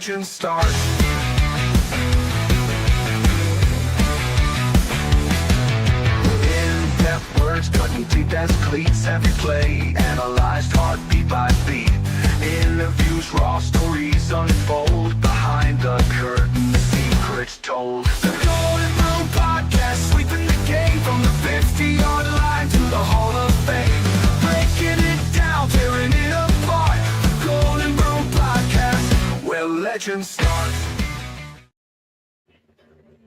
legends start. In-depth words, cutting deep as cleats. Every play analyzed heartbeat by beat. Interviews, raw stories unfold. Behind the curtain, secrets told. The Golden Broom Podcast, sweeping the game from the 50-yard line to the Hall of Fame. Breaking it down, tearing it apart. The Golden Broom Podcast, where legends start.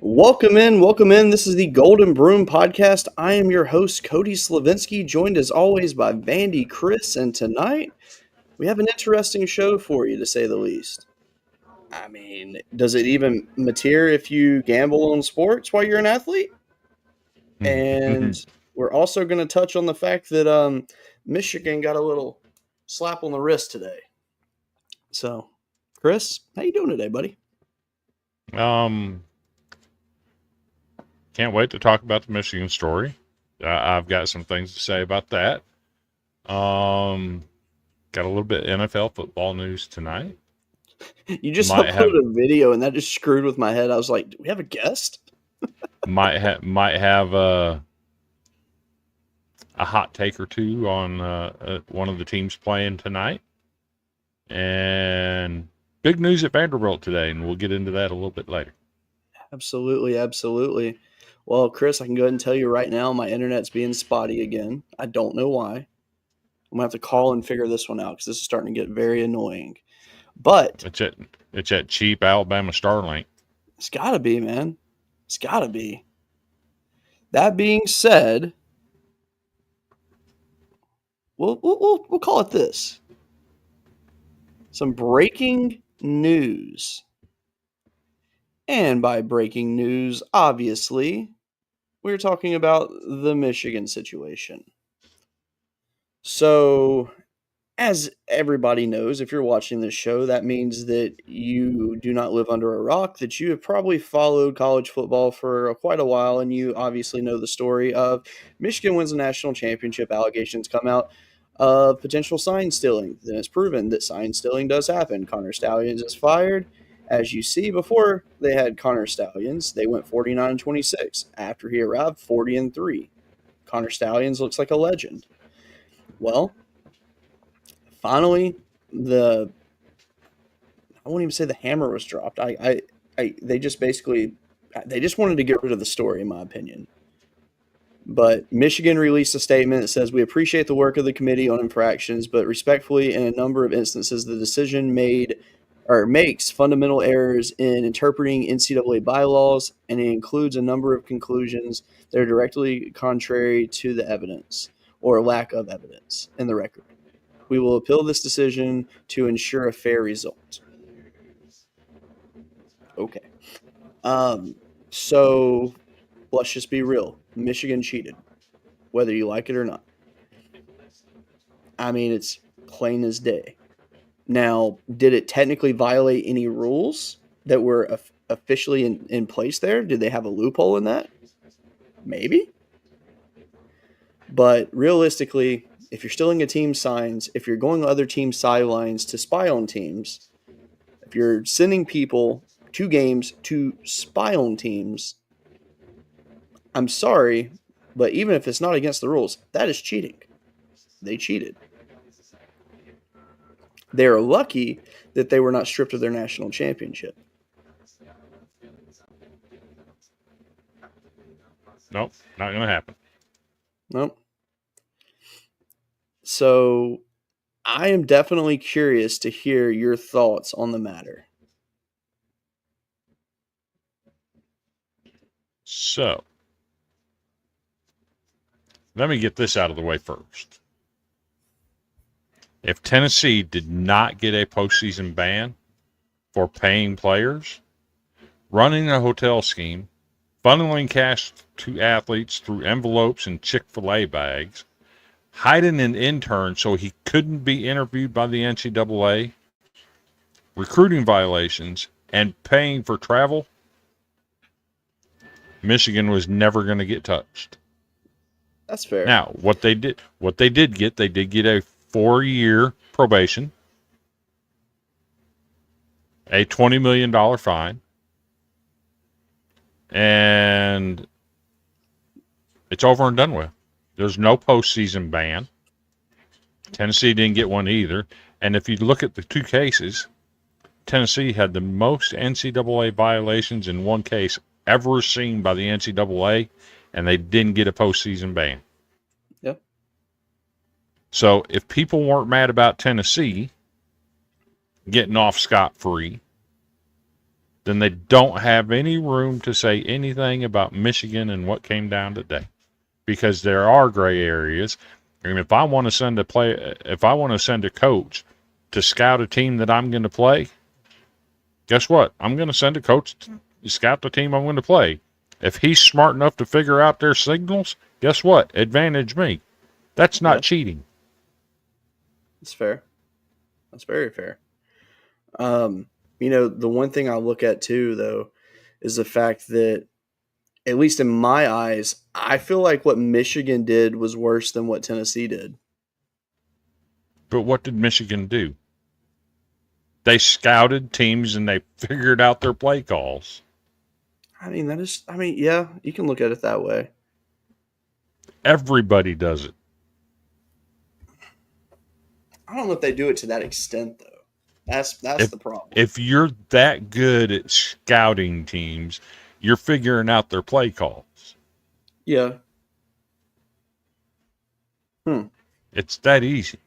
Welcome in. This is the Golden Broom Podcast. I am your host, Cody Slavinsky, joined as always by Vandy, Chris, and tonight we have an interesting show for you, to say the least. I mean, does it even matter if you gamble on sports while you're an athlete? And we're also going to touch on the fact that Michigan got a little slap on the wrist today. So, Chris, how you doing today, buddy? Can't wait to talk about the Michigan story. I've got some things to say about that. Got a little bit NFL football news tonight. You just uploaded a video, and that just screwed with my head. I was like, do we have a guest? might have a hot take or two on one of the teams playing tonight. And big news at Vanderbilt today, and we'll get into that a little bit later. Absolutely. Well, Chris, I can go ahead and tell you right now, my internet's being spotty again. I don't know why. I'm going to have to call and figure this one out because this is starting to get very annoying. But it's at cheap Alabama Starlink. It's got to be, man. It's got to be. That being said, we'll call it this. Some breaking news. And by breaking news, obviously, We're talking about the Michigan situation. So, as everybody knows, if you're watching this show, that means that you do not live under a rock, that you have probably followed college football for quite a while, and you obviously know the story of Michigan wins a national championship, allegations come out of potential sign stealing. Then it's proven that sign stealing does happen. Connor Stallions is fired. As you see, before they had Connor Stallions, they went 49-26. After he arrived, 40-3. Connor Stallions looks like a legend. Well, finally, I won't even say the hammer was dropped. They just wanted to get rid of the story, in my opinion. But Michigan released a statement that says, "We appreciate the work of the Committee on Infractions, but respectfully, in a number of instances, the decision makes fundamental errors in interpreting NCAA bylaws, and it includes a number of conclusions that are directly contrary to the evidence or lack of evidence in the record. We will appeal this decision to ensure a fair result." Okay. So let's just be real. Michigan cheated, whether you like it or not. I mean, it's plain as day. Now, did it technically violate any rules that were officially in place there? Did they have a loophole in that? Maybe. But realistically, if you're stealing a team's signs, if you're going to other teams' sidelines to spy on teams, if you're sending people to games to spy on teams, I'm sorry, but even if it's not against the rules, that is cheating. They cheated. They are lucky that they were not stripped of their national championship. Nope, not going to happen. Nope. So I am definitely curious to hear your thoughts on the matter. So, let me get this out of the way first. If Tennessee did not get a postseason ban for paying players, running a hotel scheme, funneling cash to athletes through envelopes and Chick-fil-A bags, hiding an intern so he couldn't be interviewed by the NCAA, recruiting violations, and paying for travel, Michigan was never going to get touched. That's fair. Now, what they did get a 4-year probation, a $20 million fine, and it's over and done with. There's no postseason ban. Tennessee didn't get one either. And if you look at the two cases, Tennessee had the most NCAA violations in one case ever seen by the NCAA, and they didn't get a postseason ban. Yep. So if people weren't mad about Tennessee getting off scot-free, then they don't have any room to say anything about Michigan and what came down today, because there are gray areas. And if I want to send a coach to scout a team that I'm going to play, guess what? I'm going to send a coach to scout the team I'm going to play. If he's smart enough to figure out their signals, guess what? Advantage me. That's not cheating. That's fair. That's very fair. The one thing I look at too, though, is the fact that, at least in my eyes, I feel like what Michigan did was worse than what Tennessee did. But what did Michigan do? They scouted teams and they figured out their play calls. Yeah, you can look at it that way. Everybody does it. I don't know if they do it to that extent, though. That's the problem. If you're that good at scouting teams, you're figuring out their play calls. Yeah. It's that easy.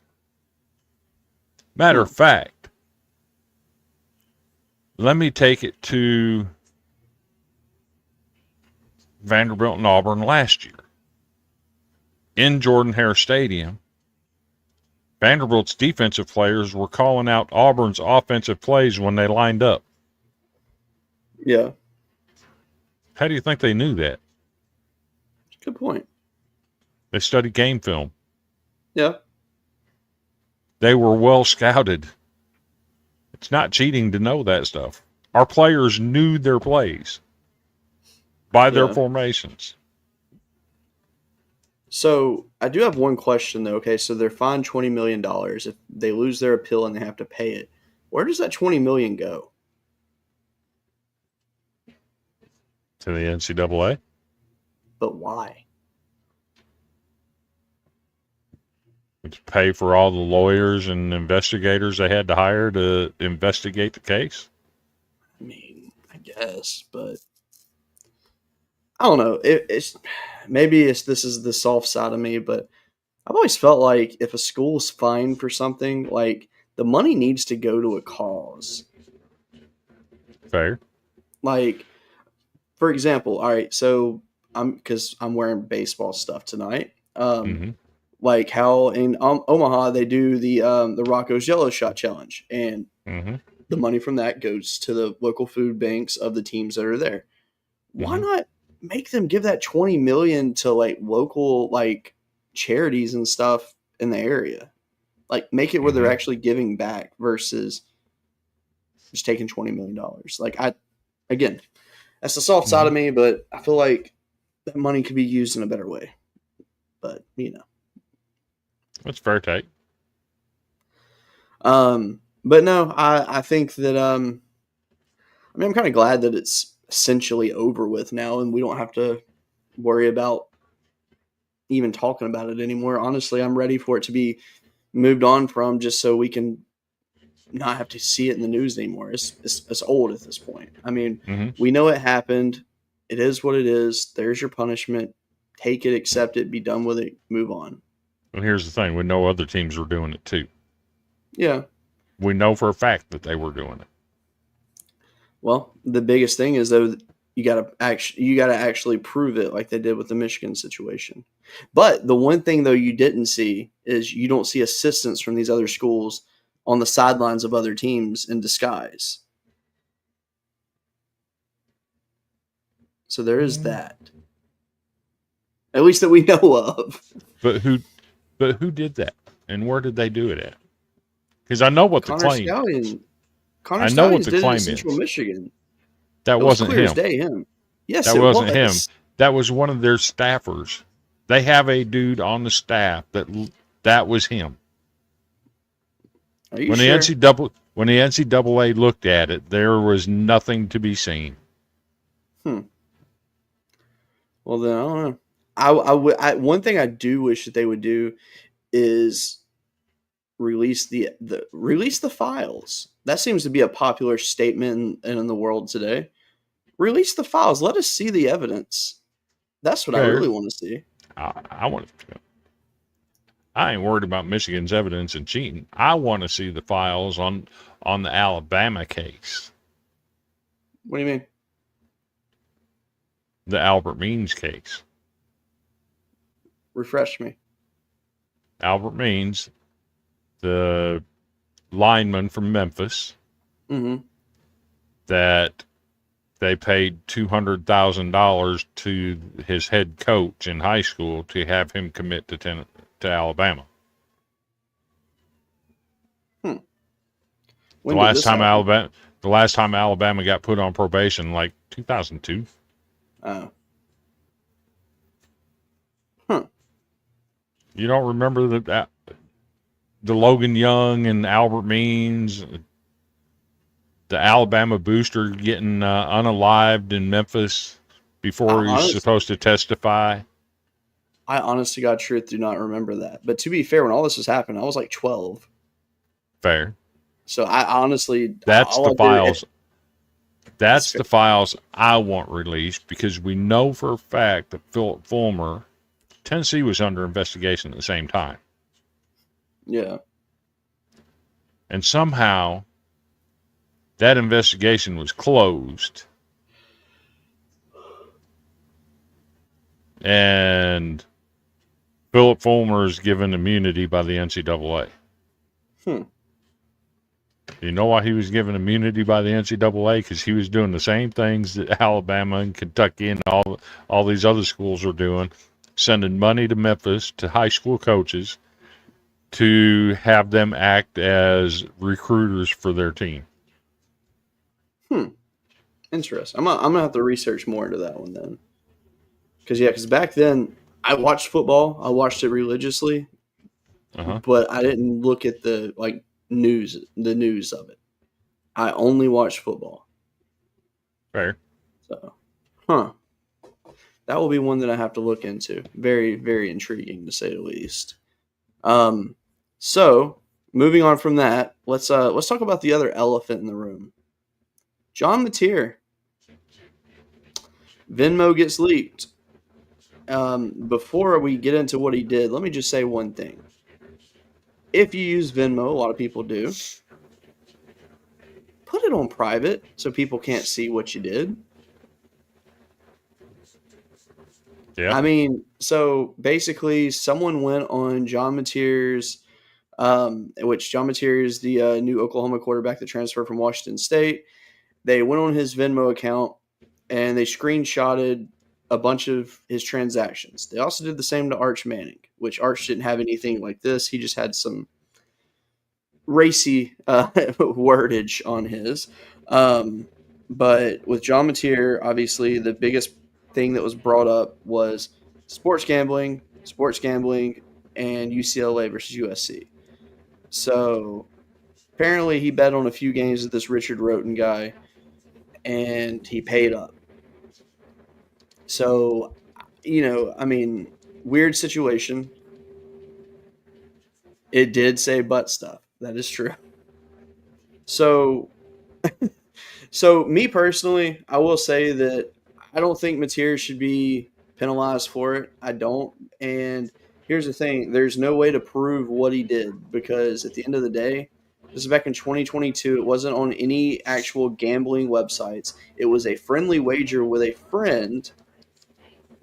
Matter of fact, let me take it to Vanderbilt and Auburn last year. In Jordan-Hare Stadium, Vanderbilt's defensive players were calling out Auburn's offensive plays when they lined up. Yeah. How do you think they knew that? Good point. They studied game film. Yeah. They were well scouted. It's not cheating to know that stuff. Our players knew their plays by their Yeah. formations. So I do have one question though. Okay, so they're fined $20 million. If they lose their appeal and they have to pay it, where does that $20 million go? To the NCAA. But why? To pay for all the lawyers and investigators they had to hire to investigate the case. I mean, I guess, but I don't know. It's maybe this is the soft side of me, but I've always felt like if a school's fined for something, like the money needs to go to a cause. Fair. Like, for example, all right, so because I'm wearing baseball stuff tonight. Like how in Omaha they do the Rocco's Yellow Shot Challenge, and the money from that goes to the local food banks of the teams that are there. Why not make them give that $20 million to like local like charities and stuff in the area? Like make it where they're actually giving back versus just taking $20 million. Like again, that's the soft side of me, but I feel like that money could be used in a better way. But that's fair take. But no, I think that I mean, I'm kind of glad that it's essentially over with now, and we don't have to worry about even talking about it anymore. Honestly, I'm ready for it to be moved on from, just so we can not have to see it in the news anymore. It's old at this point. I mean, we know it happened. It is what it is. There's your punishment. Take it, accept it, be done with it, move on. And here's the thing: we know other teams were doing it too. Yeah. We know for a fact that they were doing it. Well, the biggest thing is though you gotta actually prove it, like they did with the Michigan situation. But the one thing though you didn't see is you don't see assistants from these other schools on the sidelines of other teams in disguise. So there is that. At least that we know of. But who did that, and where did they do it at? Because I know what the claim is. Connor I know what Stallions the did it claim in Central is. Michigan. That It was wasn't clear him. as day him. Yes, That it wasn't was. him. That was one of their staffers. They have a dude on the staff that was him. Are you When sure? the NCAA looked at it, there was nothing to be seen. Well, then I don't know. One thing I do wish that they would do is release the files. That seems to be a popular statement in the world today. Release the files. Let us see the evidence. That's what I really want to see. I want to. I ain't worried about Michigan's evidence and cheating. I want to see the files on the Alabama case. What do you mean? The Albert Means case. Refresh me. Albert Means, the lineman from Memphis, that they paid $200,000 to his head coach in high school to have him commit to Alabama. The last time Alabama got put on probation, like 2002. Oh. You don't remember the Logan Young and Albert Means, the Alabama booster getting unalived in Memphis before he's supposed to testify? I honest to God truth do not remember that. But to be fair, when all this was happening, I was like 12. Fair. So I honestly... That's the files. That's the files I want released, because we know for a fact that Philip Fulmer, Tennessee was under investigation at the same time. Yeah. And somehow that investigation was closed. And Philip Fulmer is given immunity by the NCAA. You know why he was given immunity by the NCAA? Because he was doing the same things that Alabama and Kentucky and all these other schools are doing, sending money to Memphis to high school coaches to have them act as recruiters for their team. Interesting. I'm gonna have to research more into that one then. Because back then I watched football. I watched it religiously, but I didn't look at the news of it. I only watched football. Fair. So, that will be one that I have to look into. Very, very intriguing to say the least. So moving on from that, let's talk about the other elephant in the room. John Mateer. Venmo gets leaked. Before we get into what he did, let me just say one thing. If you use Venmo, a lot of people do, put it on private so people can't see what you did. Yeah. I mean, so basically someone went on John Mateer's, which John Mateer is the new Oklahoma quarterback that transferred from Washington State. They went on his Venmo account and they screenshotted a bunch of his transactions. They also did the same to Arch Manning, which Arch didn't have anything like this. He just had some racy wordage on his. But with John Mateer, obviously the biggest thing that was brought up was sports gambling, and UCLA versus USC. So apparently he bet on a few games with this Richard Roten guy, and he paid up. So, weird situation. It did say butt stuff. That is true. So me personally, I will say that I don't think Mateer should be penalized for it. I don't. And here's the thing. There's no way to prove what he did because at the end of the day, this is back in 2022. It wasn't on any actual gambling websites. It was a friendly wager with a friend.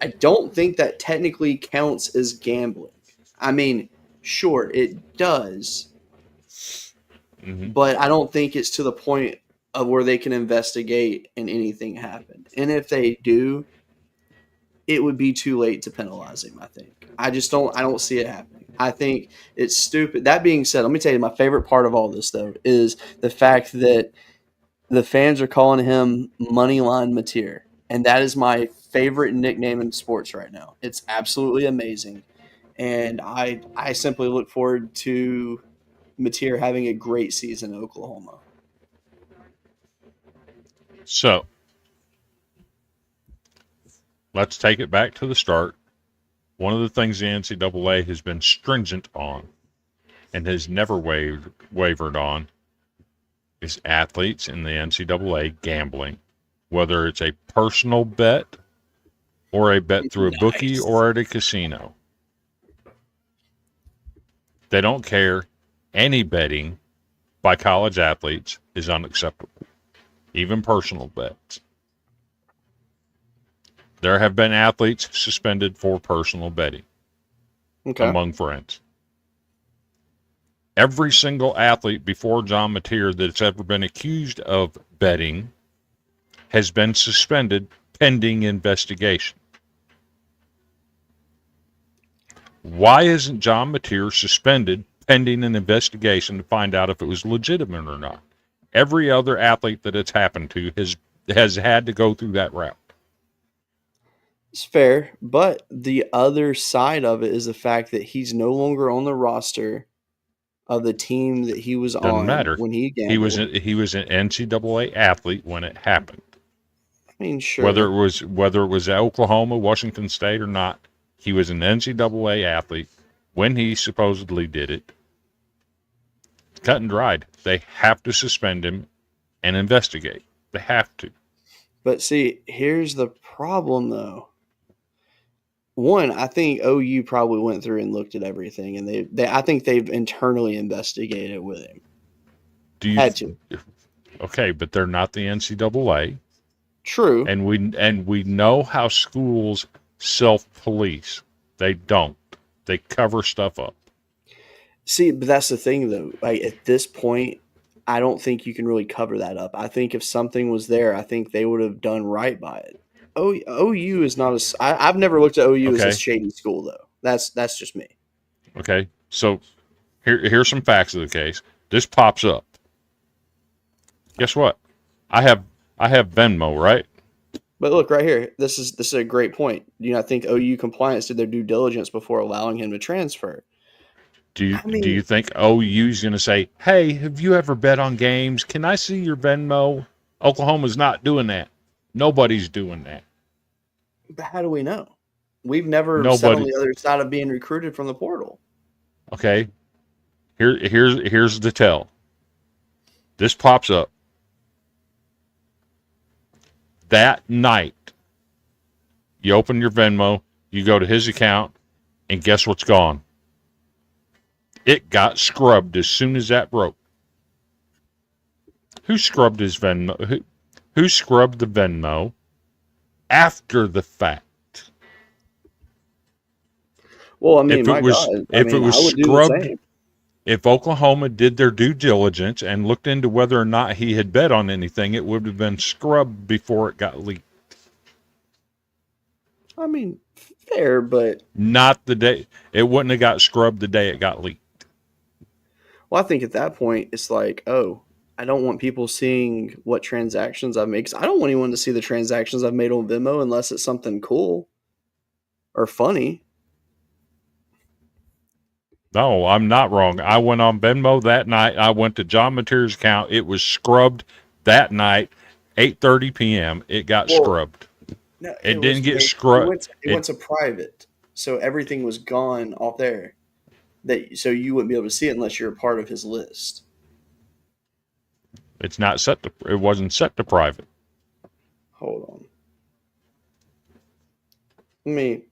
I don't think that technically counts as gambling. I mean, sure, it does. Mm-hmm. But I don't think it's to the point of where they can investigate and anything happened. And if they do, it would be too late to penalize him, I think. I don't see it happening. I think it's stupid. That being said, let me tell you, my favorite part of all this, though, is the fact that the fans are calling him Moneyline Mateer. And that is my favorite nickname in sports right now. It's absolutely amazing. And I simply look forward to Mateer having a great season in Oklahoma. So, let's take it back to the start. One of the things the NCAA has been stringent on and has never wavered on is athletes in the NCAA gambling, whether it's a personal bet or a bet through a bookie or at a casino. They don't care. Any betting by college athletes is unacceptable, even personal bets. There have been athletes suspended for personal betting among friends. Every single athlete before John Mateer that's ever been accused of betting has been suspended pending investigation. Why isn't John Mateer suspended pending an investigation to find out if it was legitimate or not? Every other athlete that it's happened to has had to go through that route. It's fair, but the other side of it is the fact that he's no longer on the roster of the team that he was Doesn't on matter. when he gambled. He was an NCAA athlete when it happened. I mean, sure. Whether it was Oklahoma, Washington State or not, he was an NCAA athlete when he supposedly did it. Cut and dried. They have to suspend him and investigate. They have to. But see, here's the problem, though. One, I think OU probably went through and looked at everything, and I think they've internally investigated with him. Had to. Okay, but they're not the NCAA. True. And we know how schools self-police. They don't. They cover stuff up. See, but that's the thing, though. Like at this point, I don't think you can really cover that up. I think if something was there, I think they would have done right by it. OU is not as. I've never looked at OU as a Okay. shady school though. That's just me. Okay. So here's some facts of the case. This pops up. Guess what? I have Venmo, right? But look right here. This is a great point. Do you not think OU compliance did their due diligence before allowing him to transfer? I Do you mean, think OU's going to say, "Hey, have you ever bet on games? Can I see your Venmo?" Oklahoma's not doing that. Nobody's doing that. but how do we know? We've never sat on Nobody. the other side of being recruited from the portal. Okay. Here's the tell. This pops up that night. You open your Venmo, you go to his account, and guess what's gone? It got scrubbed as soon as that broke. Who scrubbed his Venmo? Who scrubbed the Venmo after the fact? Well, I mean, If it my was God, if it I was would do the scrubbed, same. if Oklahoma did their due diligence and looked into whether or not he had bet on anything, it would have been scrubbed before it got leaked. I mean, fair, but Not the day. It wouldn't have got scrubbed the day it got leaked. well, I think at that point it's like, oh, I don't want people seeing what transactions I've made. 'Cause I don't want anyone to see the transactions I've made on Venmo unless it's something cool or funny. No, I'm not wrong. I went on Venmo that night. I went to John Mateer's account. It was scrubbed that night, 8:30 p.m. It got Well, scrubbed. no, It it was didn't get made, scrubbed. it went to private, so everything was gone off there. So you wouldn't be able to see it unless you're a part of his list. It's not set to. It wasn't set to private. Hold on. Let me.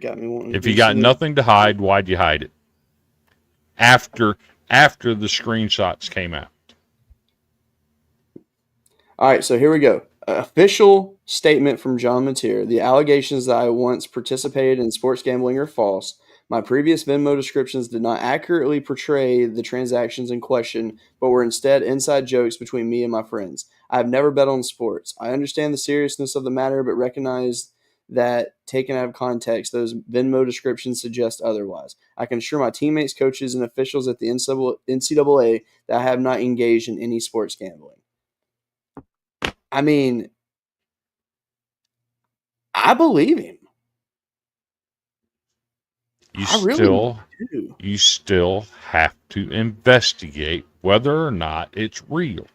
Got me wanting to If do you got some. nothing to hide, why'd you hide it? After the screenshots came out. All right, so here we go. Official statement from John Mateer. The allegations that I once participated in sports gambling are false. My previous Venmo descriptions did not accurately portray the transactions in question, but were instead inside jokes between me and my friends. I have never bet on sports. I understand the seriousness of the matter, but recognize that taken out of context, those Venmo descriptions suggest otherwise. I can assure my teammates, coaches, and officials at the NCAA that I have not engaged in any sports gambling. I mean, I believe him. You I really still do. you still have to investigate whether or not it's real.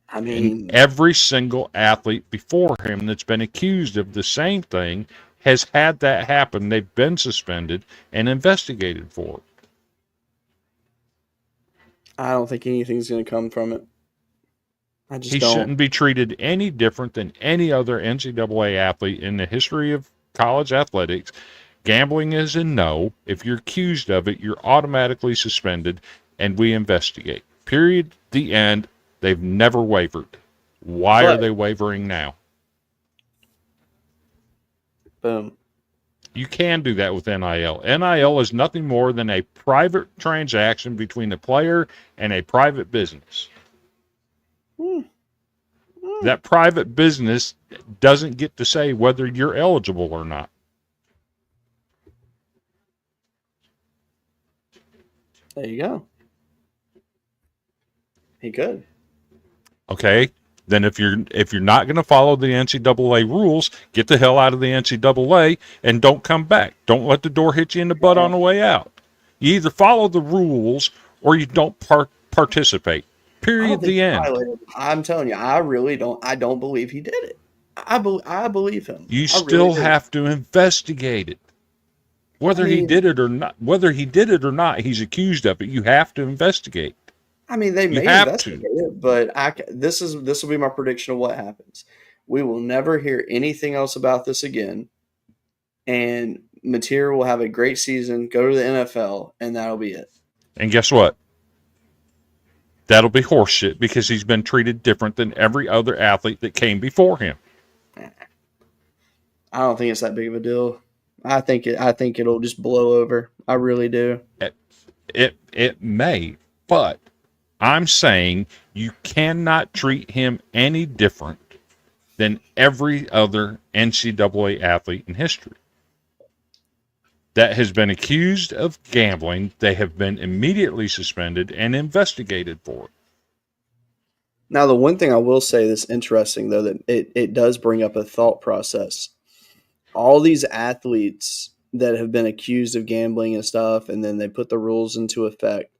I And mean, every single athlete before him that's been accused of the same thing has had that happen. They've been suspended and investigated for it. I don't think anything's going to come from it. I just He don't. shouldn't be treated any different than any other NCAA athlete in the history of college athletics. Gambling is a no. If you're accused of it, you're automatically suspended, and we investigate. Period. The end. They've never wavered. Why are But they wavering now? boom. You can do that with NIL. NIL is nothing more than a private transaction between a player and a private business. That private business doesn't get to say whether you're eligible or not. There you go. He could. Okay? Then if you're not going to follow the NCAA rules, get the hell out of the NCAA and don't come back. Don't let the door hit you in the butt on the way out. You either follow the rules or you don't participate. I don't Period. think The he end. violated. I'm telling you, I really don't. I don't believe he did it. I believe him. You I really still do. have to investigate it. Whether I he mean, did it or not, he's accused of it. You have to investigate. they You may have investigate to. it, but this will be my prediction of what happens. We will never hear anything else about this again, and Mateer will have a great season, go to the NFL, and that'll be it. And guess what? That'll be horseshit because he's been treated different than every other athlete that came before him. I don't think it's that big of a deal. I think it'll just blow over. I really do. It may, but I'm saying you cannot treat him any different than every other NCAA athlete in history that has been accused of gambling. They have been immediately suspended and investigated for it. Now, the one thing I will say that's interesting, though, that it does bring up a thought process. All these athletes that have been accused of gambling and stuff, and then they put the rules into effect.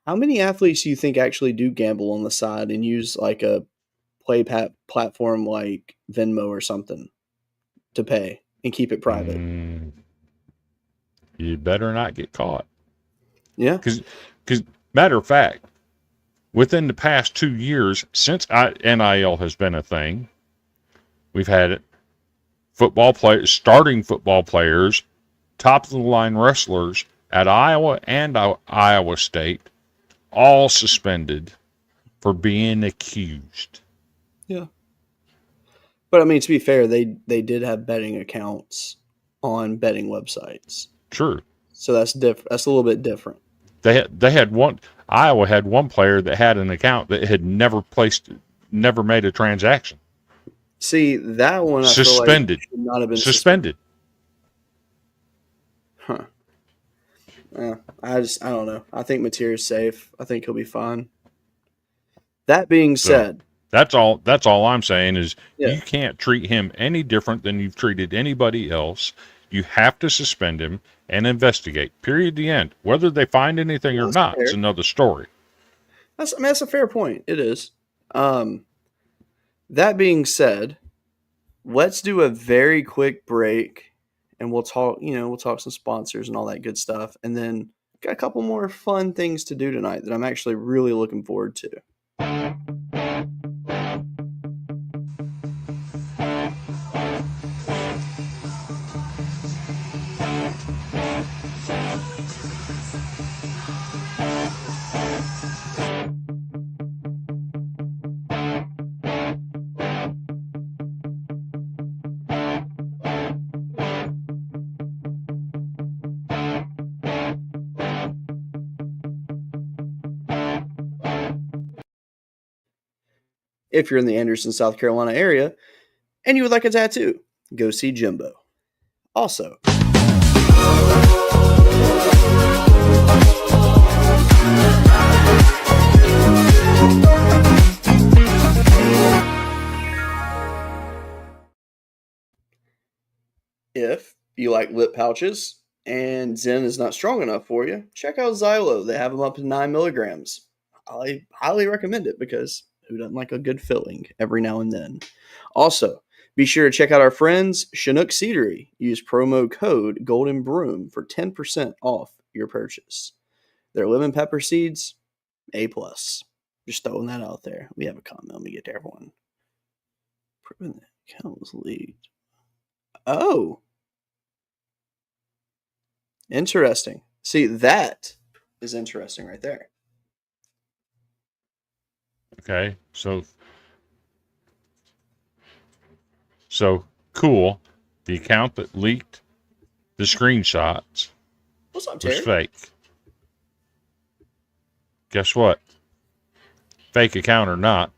How many athletes do you think actually do gamble on the side and use like a platform like Venmo or something to pay and keep it private? You better not get caught. Yeah. Because, matter of fact, within the past 2 years, since NIL has been a thing, we've had starting football players, top of the line wrestlers at Iowa and Iowa State, all suspended for being accused. Yeah. But I mean, to be fair, they did have betting accounts on betting websites. True. So that's different. That's a little bit different. They had one. Iowa had one player that had an account that had never made a transaction. See, that one I suspended. Feel like should not have been suspended. Huh. I don't know. I think Materi's safe. I think he'll be fine. That being said, that's all I'm saying is you can't treat him any different than you've treated anybody else. You have to suspend him and investigate. Period. The end. Whether they find anything or not is another story. That's a fair point. It is. That being said, let's do a very quick break, and we'll talk. We'll talk some sponsors and all that good stuff, and then got a couple more fun things to do tonight that I'm actually really looking forward to. If you're in the Anderson, South Carolina area and you would like a tattoo, go see Jimbo. Also, if you like lip pouches and Zen is not strong enough for you, check out Xylo. They have them up to 9 milligrams. I highly recommend it because who doesn't like a good filling every now and then? Also, be sure to check out our friends, Chinook Seedery. Use promo code Golden Broom for 10% off your purchase. Their lemon pepper seeds, A+. Just throwing that out there. We have a comment. Let me get to everyone. Proving that account was leaked. Oh. Interesting. See, that is interesting right there. Okay, so cool. The account that leaked the screenshots What's up, Terry? was fake. Guess what? Fake account or not,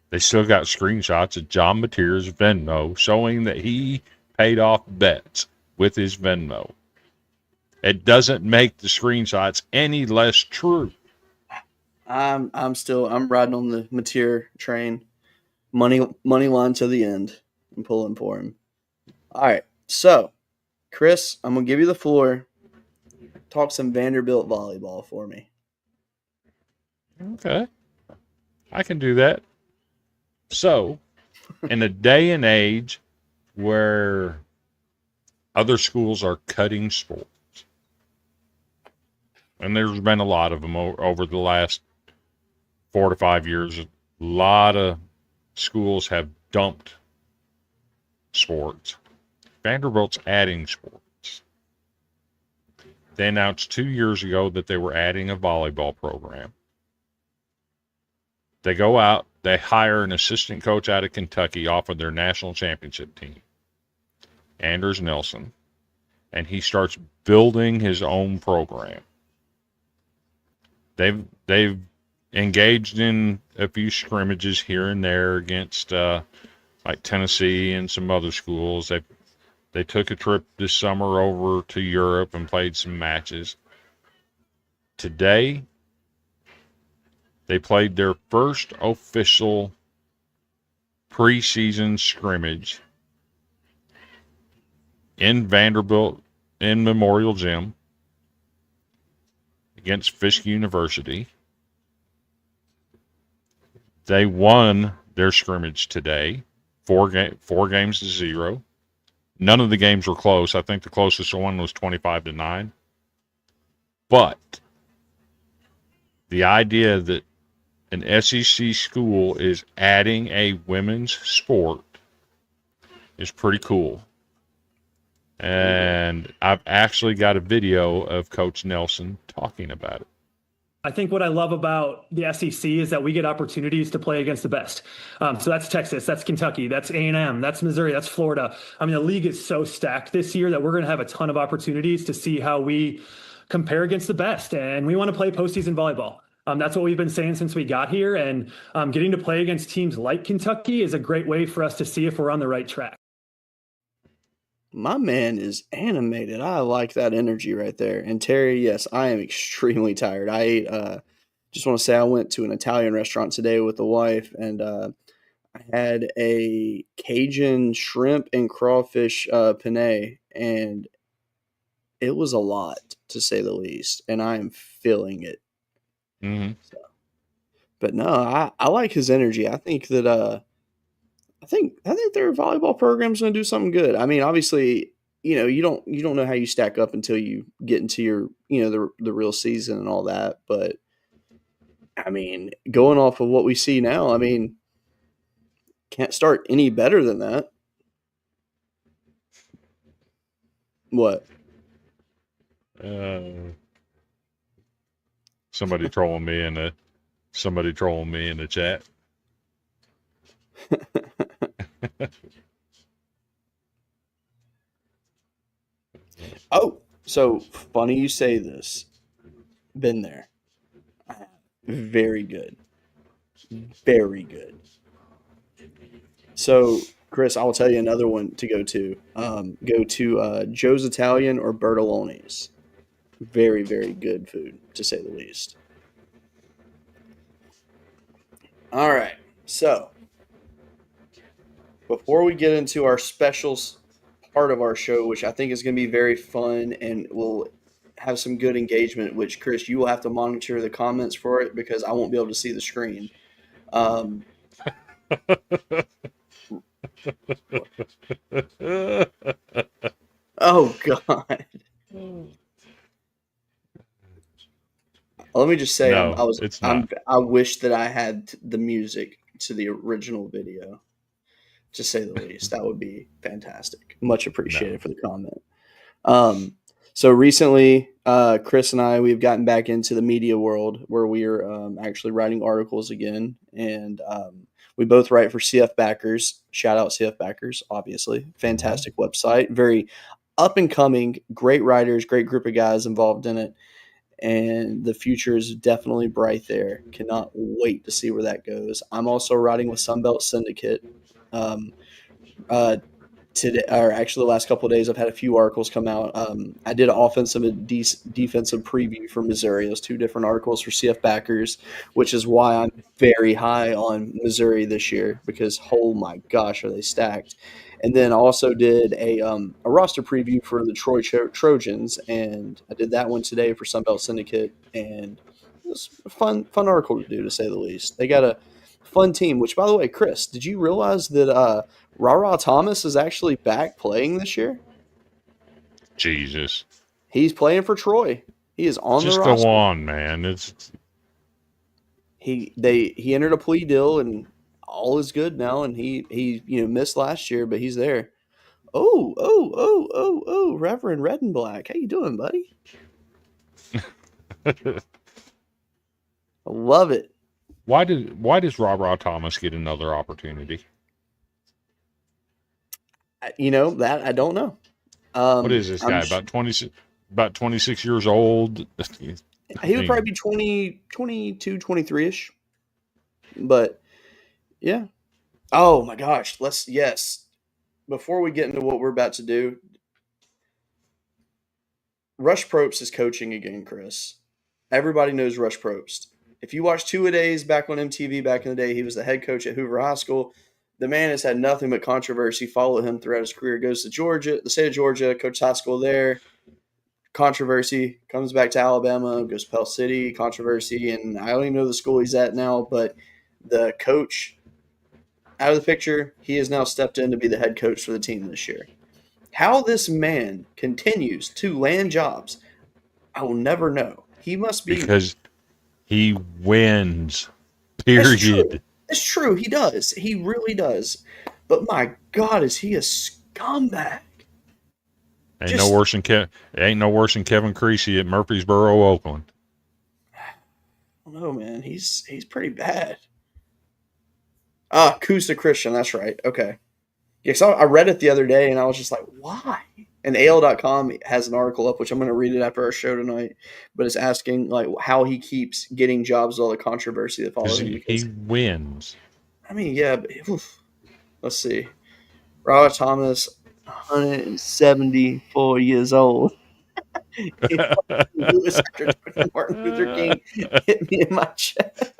they still got screenshots of John Mateer's Venmo showing that he paid off bets with his Venmo. It doesn't make the screenshots any less true. I'm riding on the Mateer train. Money line to the end. I'm pulling for him. All right. So, Chris, I'm going to give you the floor. Talk some Vanderbilt volleyball for me. Okay. I can do that. So, in a day and age where other schools are cutting sports, and there's been a lot of them over the last 4 to 5 years, a lot of schools have dumped sports. Vanderbilt's adding sports. They announced 2 years ago that they were adding a volleyball program. They go out, they hire an assistant coach out of Kentucky off of their national championship team, Anders Nelson, and he starts building his own program. They've engaged in a few scrimmages here and there against like Tennessee and some other schools. They took a trip this summer over to Europe and played some matches. Today, they played their first official preseason scrimmage in Vanderbilt in Memorial Gym against Fisk University. They won their scrimmage today, 4-0. None of the games were close. I think the closest one was 25-9. But the idea that an SEC school is adding a women's sport is pretty cool. And I've actually got a video of Coach Nelson talking about it. I think what I love about the SEC is that we get opportunities to play against the best. So that's Texas, that's Kentucky, that's A&M, that's Missouri, that's Florida. I mean, the league is so stacked this year that we're going to have a ton of opportunities to see how we compare against the best. And we want to play postseason volleyball. That's what we've been saying since we got here. And getting to play against teams like Kentucky is a great way for us to see if we're on the right track. My man is animated. I like that energy right there. And Terry, yes, I am extremely tired. I ate, just want to say I went to an Italian restaurant today with the wife, and I had a Cajun shrimp and crawfish penne, and it was a lot, to say the least, and I am feeling it. Mm-hmm. So, but no, I like his energy. I think that I think their volleyball program's going to do something good. I mean, obviously, you don't know how you stack up until you get into your, the real season and all that. But I mean, going off of what we see now, I mean, can't start any better than that. What? Somebody trolling me in the chat. Oh, so funny you say this. Been there. Very good. Very good. So, Chris, I will tell you another one to go to. Go to Joe's Italian or Bertoloni's. Very, very good food, to say the least. All right. So, before we get into our specials part of our show, which I think is going to be very fun and will have some good engagement, which, Chris, you will have to monitor the comments for it because I won't be able to see the screen. Oh, God. Let me just say, No, it's not. I wish that I had the music to the original video, to say the least. That would be fantastic. Much appreciated for the comment. So recently, Chris and I, we've gotten back into the media world where we are actually writing articles again. And we both write for CF Backers. Shout out CF Backers, obviously. Fantastic website. Very up and coming. Great writers, great group of guys involved in it. And the future is definitely bright there. Cannot wait to see where that goes. I'm also writing with Sunbelt Syndicate. Today, or actually the last couple of days, I've had a few articles come out. I did an offensive and defensive preview for Missouri. Those two different articles for CF Backers, which is why I'm very high on Missouri this year because, oh my gosh, are they stacked. And then I also did a roster preview for the Troy Trojans, and I did that one today for Sunbelt Syndicate, and it was a fun article to do, to say the least. They got a fun team, which, by the way, Chris, did you realize that Ra Thomas is actually back playing this year? Jesus. He's playing for Troy. He is on Just the roster. go on, man. He entered a plea deal and all is good now, and he missed last year, but he's there. Oh, Reverend Red and Black. How you doing, buddy? I love it. Why does Ra Thomas get another opportunity? That I don't know. What is this guy? About 26 years old. He would probably be 20, 22, 23-ish. But, yeah. Oh, my gosh. Yes. Before we get into what we're about to do, Rush Probst is coaching again, Chris. Everybody knows Rush Probst. If you watch Two-A-Days back on MTV back in the day, he was the head coach at Hoover High School. The man has had nothing but controversy follow him throughout his career. Goes to Georgia, the state of Georgia, coached high school there. Controversy, comes back to Alabama, goes to Pell City, controversy, and I don't even know the school he's at now, but the coach out of the picture, he has now stepped in to be the head coach for the team this year. How this man continues to land jobs, I will never know. He must be because he wins. It's true. Period. It's true. He does. He really does. But my God, is he a scumbag? Ain't no worse than Kevin Creasy at Murfreesboro, Oakland. I don't know, man. He's pretty bad. Ah, Kusa Christian. That's right. Okay. Yeah, so I read it the other day, and I was just like, why? And AL.com has an article up, which I'm going to read it after our show tonight, but it's asking like how he keeps getting jobs with all the controversy that follows him. He wins. I mean, yeah, but let's see. Robert Thomas, 174 years old. Lewis after Martin Luther King hit me in my chest.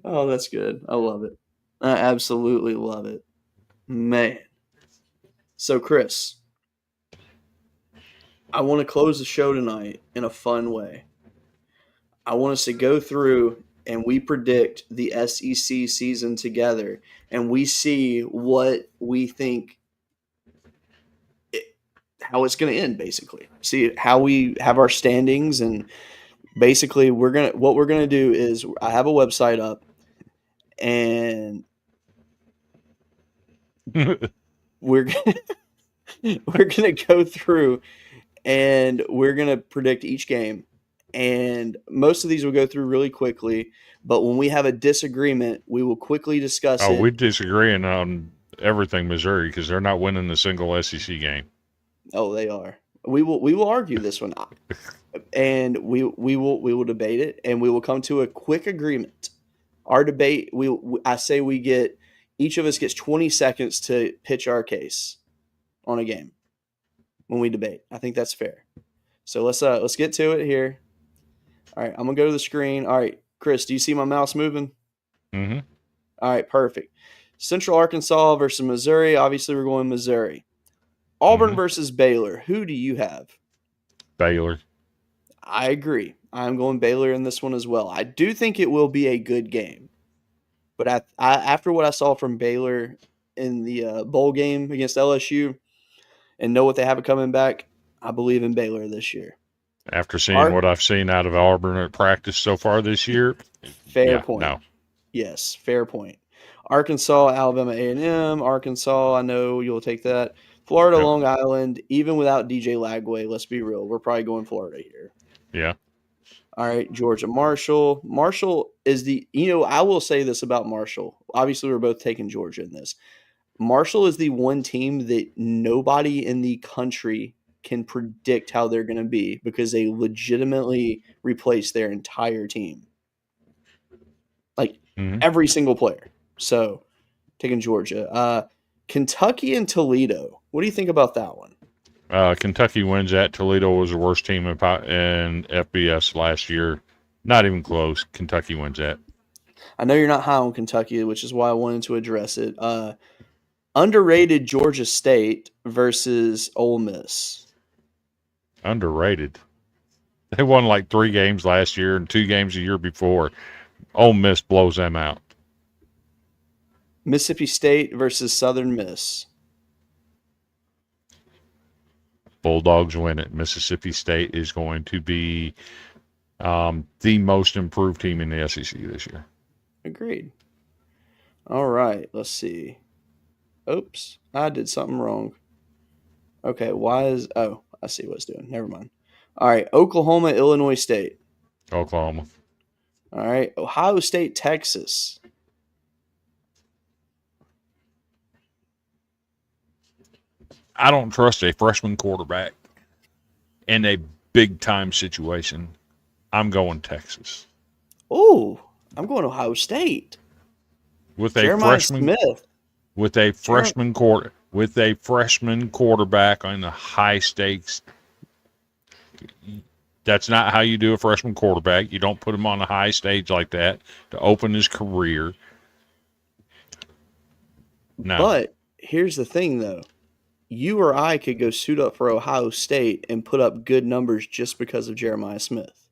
Oh, that's good. I love it. I absolutely love it. Man. So, Chris, I want to close the show tonight in a fun way. I want us to go through and we predict the SEC season together, and we see what we think, how it's going to end, basically. See how we have our standings, and basically what we're gonna do is I have a website up, and we're gonna go through and we're gonna predict each game. And most of these will go through really quickly, but when we have a disagreement, we will quickly discuss it. We're disagreeing on everything Missouri because they're not winning the single SEC game. Oh, they are. We will argue this one, and we will debate it, and we will come to a quick agreement. Our debate, I say each of us gets 20 seconds to pitch our case on a game when we debate. I think that's fair. So let's get to it here. All right, I'm gonna go to the screen. All right, Chris, do you see my mouse moving? Mm-hmm. All right, perfect. Central Arkansas versus Missouri. Obviously, we're going Missouri. Auburn versus Baylor. Who do you have? Baylor. I agree. I'm going Baylor in this one as well. I do think it will be a good game. But after what I saw from Baylor in the bowl game against LSU and know what they have coming back, I believe in Baylor this year. After seeing what I've seen out of Auburn at practice so far this year, fair point. No. Yes, fair point. Arkansas, Alabama A&M. Arkansas, I know you'll take that. Florida, yep. Long Island, even without DJ Lagway, let's be real. We're probably going Florida here. Yeah. All right, Georgia, Marshall. Marshall is I will say this about Marshall. Obviously, we're both taking Georgia in this. Marshall is the one team that nobody in the country can predict how they're going to be because they legitimately replace their entire team. Like every single player. So, taking Georgia. Kentucky and Toledo. What do you think about that one? Kentucky wins at. Toledo was the worst team in FBS last year. Not even close. Kentucky wins at. I know you're not high on Kentucky, which is why I wanted to address it. Underrated Georgia State versus Ole Miss. Underrated. They won like 3 games last year and 2 games the year before. Ole Miss blows them out. Mississippi State versus Southern Miss. Bulldogs win it. Mississippi State is going to be the most improved team in the SEC this year. Agreed. All right, let's see. Oops, I did something wrong. Okay, I see what it's doing. Never mind. All right, Oklahoma, Illinois State. Oklahoma. All right, Ohio State, Texas. I don't trust a freshman quarterback and a big time situation, I'm going Texas Oh, I'm going Ohio State. with a Jeremiah freshman Smith. with a freshman quarterback on the high stakes. That's not how you do a freshman quarterback. You don't put him on a high stage like that to open his career. No. But here's the thing, though. You or I could go suit up for Ohio State and put up good numbers just because of Jeremiah Smith.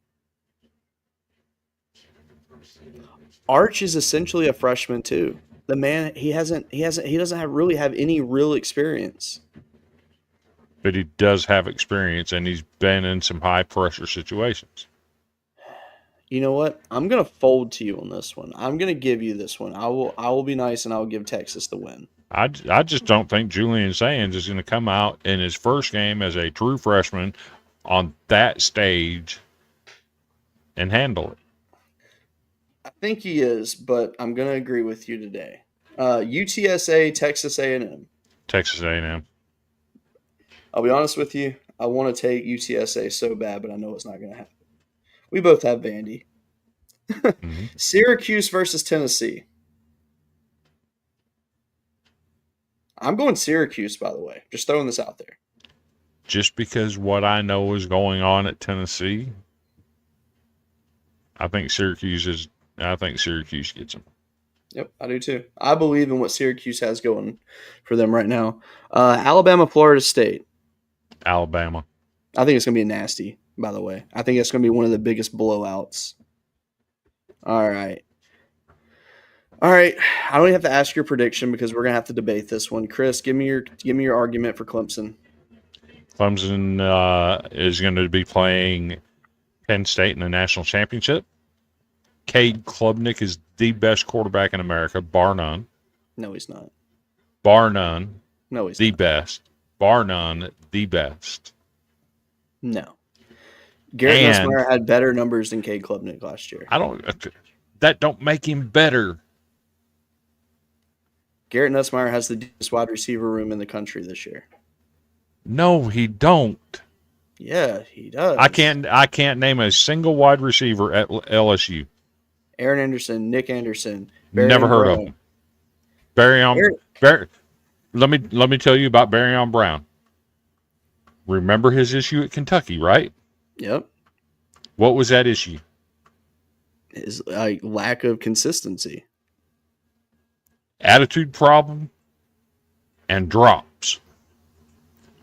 Arch is essentially a freshman too. The man, he doesn't really have any real experience. But he does have experience, and he's been in some high pressure situations. You know what? I'm gonna fold to you on this one. I'm gonna give you this one. I will be nice and I'll give Texas the win. I just don't think Julian Sands is going to come out in his first game as a true freshman on that stage and handle it. I think he is, but I'm gonna agree with you today. UTSA, Texas A&M. Texas A&M. I'll be honest with you. I want to take UTSA so bad, but I know it's not going to happen. We both have Vandy. Mm-hmm. Syracuse versus Tennessee. I'm going Syracuse, by the way. Just throwing this out there. Just because what I know is going on at Tennessee, I think Syracuse gets them. Yep, I do too. I believe in what Syracuse has going for them right now. Alabama, Florida State. Alabama. I think it's going to be nasty, by the way. I think it's going to be one of the biggest blowouts. All right. I don't even have to ask your prediction because we're going to have to debate this one. Chris, give me your argument for Clemson. Clemson is going to be playing Penn State in the national championship. Cade Klubnik is the best quarterback in America, bar none. No, he's not. Bar none. No, he's the not. best. Bar none, the best. No. Garrett Nussmeier had better numbers than Cade Klubnik last year. That don't make him better. Garrett Nussmeier has the deepest wide receiver room in the country this year. No, he don't. Yeah, he does. I can't name a single wide receiver at LSU. Aaron Anderson, Nick Anderson. Never heard of him. Let me tell you about Barryon Brown. Remember his issue at Kentucky, right? Yep. What was that issue? His lack of consistency. Attitude problem and drops.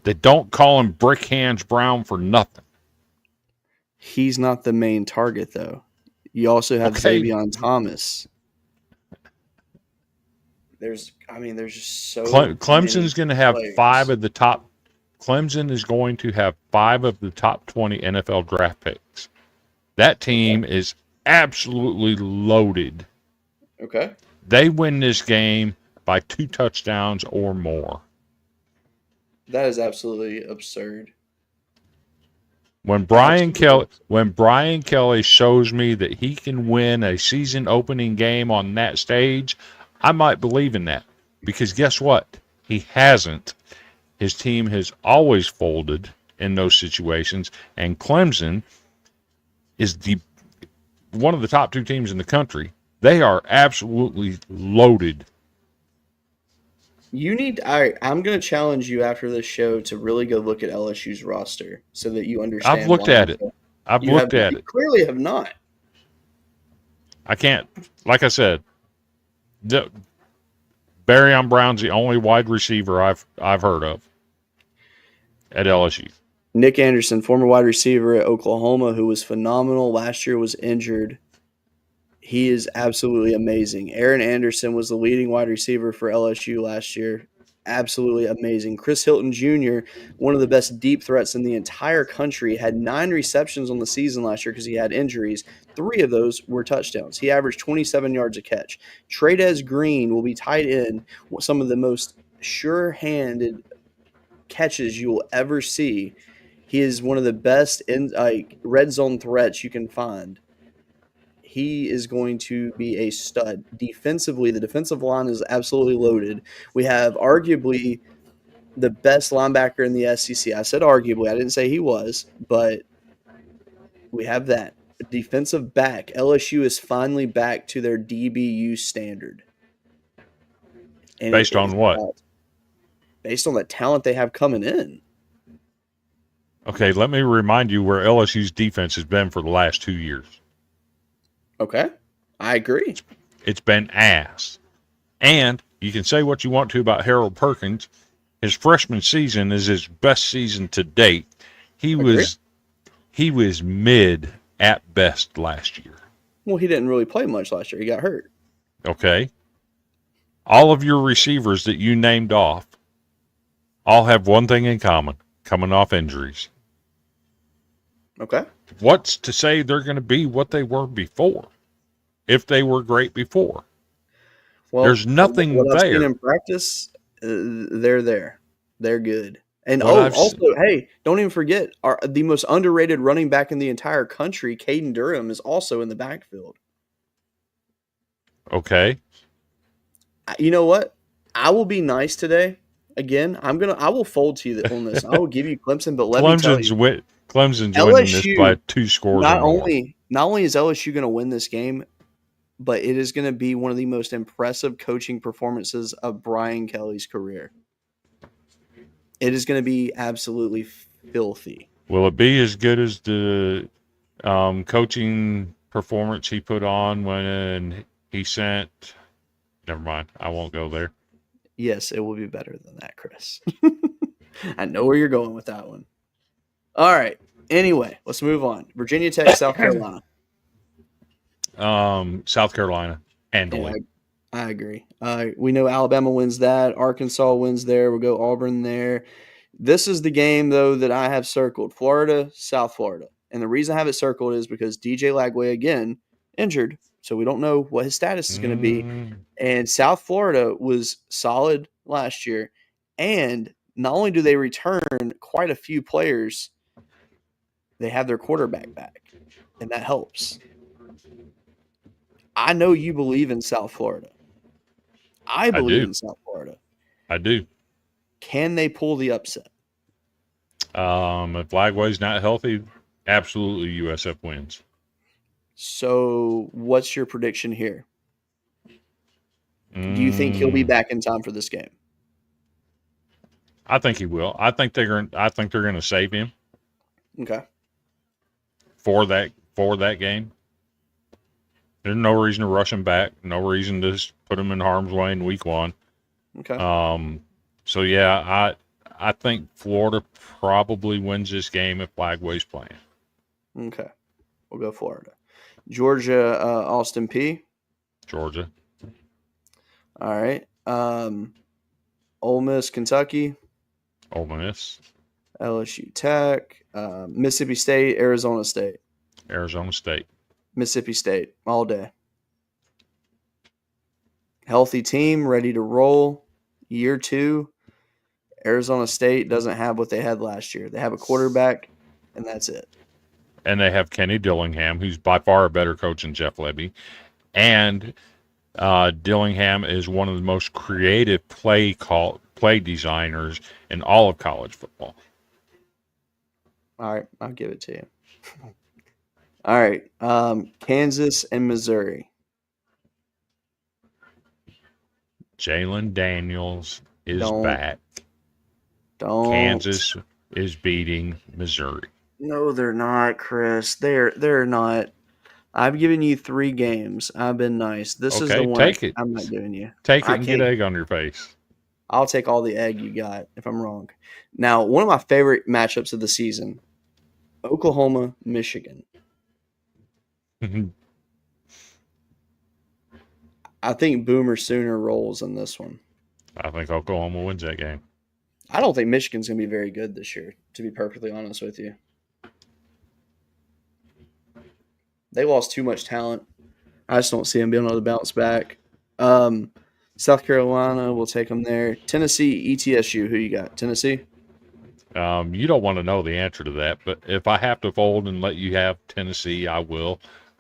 They don't call him Brick Hands Brown for nothing. He's not the main target, though. You also have Xavion Thomas. There's just so Clemson's going to have players. Clemson is going to have 5 of the top 20 NFL draft picks. That team is absolutely loaded. Okay. They win this game by 2 touchdowns or more. That is absolutely absurd. When Brian Kelly shows me that he can win a season opening game on that stage, I might believe in that. Because guess what? He hasn't. His team has always folded in those situations, and Clemson is one of the top 2 teams in the country. They are absolutely loaded. I'm going to challenge you after this show to really go look at LSU's roster so that you understand. I've looked at it. You clearly have not. I can't. Like I said, Barryon Brown's the only wide receiver I've heard of at LSU. Nick Anderson, former wide receiver at Oklahoma, who was phenomenal. Last year was injured. He is absolutely amazing. Aaron Anderson was the leading wide receiver for LSU last year. Absolutely amazing. Chris Hilton Jr., one of the best deep threats in the entire country, had 9 receptions on the season last year because he had injuries. 3 of those were touchdowns. He averaged 27 yards a catch. Tradez Green will be tight end, some of the most sure-handed catches you will ever see. He is one of the best red zone threats you can find. He is going to be a stud. Defensively, the defensive line is absolutely loaded. We have arguably the best linebacker in the SEC. I said arguably. I didn't say he was, but We have that. Defensive back. LSU is finally back to their DBU standard. And Based on what? Based on the talent they have coming in. Okay, let me remind you where LSU's defense has been for the last 2 years. Okay, I agree. It's been ass. And you can say what you want to about Harold Perkins. His freshman season is his best season to date. He was mid at best last year. Well, he didn't really play much last year. He got hurt. Okay. All of your receivers that you named off all have one thing in common, coming off injuries. Okay. What's to say they're going to be what they were before, if they were great before? Well, there's nothing what I've seen there. in practice, they're there. They're good. And What hey, don't even forget, the most underrated running back in the entire country, Caden Durham, is also in the backfield. Okay. You know what? I will be nice today. Again, I will fold to you on this. I will give you Clemson, but let me tell you, Clemson's LSU, winning this by 2 scores not or more. Not only is LSU going to win this game, but it is going to be one of the most impressive coaching performances of Brian Kelly's career. It is going to be absolutely filthy. Will it be as good as the coaching performance he put on when he sent? Never mind. I won't go there. Yes, it will be better than that, Chris. I know where you're going with that one. All right. Anyway, let's move on. Virginia Tech, South Carolina. South Carolina, handily. Yeah, I agree. We know Alabama wins that. Arkansas wins there. We'll go Auburn there. This is the game, though, that I have circled. Florida, South Florida. And the reason I have it circled is because DJ Lagway, again, injured. So we don't know what his status is going to be. And South Florida was solid last year. And not only do they return quite a few players, they have their quarterback back. And that helps. I know you believe in South Florida. I believe in South Florida. I do. Can they pull the upset? If Lagway's not healthy, absolutely USF wins. So what's your prediction here? Do you think he'll be back in time for this game? I think he will. I think they're going to save him. Okay. For that game. There's no reason to rush him back. No reason to just put him in harm's way in week 1. Okay. So yeah, I think Florida probably wins this game if Lagway's playing. Okay. We'll go Florida. Georgia, Austin P. Georgia. All right. Ole Miss, Kentucky. Ole Miss. LSU Tech. Mississippi State, Arizona State. Arizona State. Mississippi State all day. Healthy team, ready to roll. Year 2, Arizona State doesn't have what they had last year. They have a quarterback, and that's it. And they have Kenny Dillingham, who's by far a better coach than Jeff Lebby. And Dillingham is one of the most creative play designers in all of college football. All right, I'll give it to you. All right, Kansas and Missouri. Jalen Daniels is back. Kansas is beating Missouri. No, they're not, Chris. They're not. I've given you 3 games. I've been nice. This is the one take it. I'm not giving you. Take it and get egg on your face. I'll take all the egg you got if I'm wrong. Now, one of my favorite matchups of the season, Oklahoma, Michigan. I think Boomer Sooner rolls in this one. I think Oklahoma wins that game. I don't think Michigan's going to be very good this year, to be perfectly honest with you. They lost too much talent. I just don't see them being able to bounce back. South Carolina, we'll take them there. Tennessee, ETSU, who you got? Tennessee? You don't want to know the answer to that, but if I have to fold and let you have Tennessee, I will.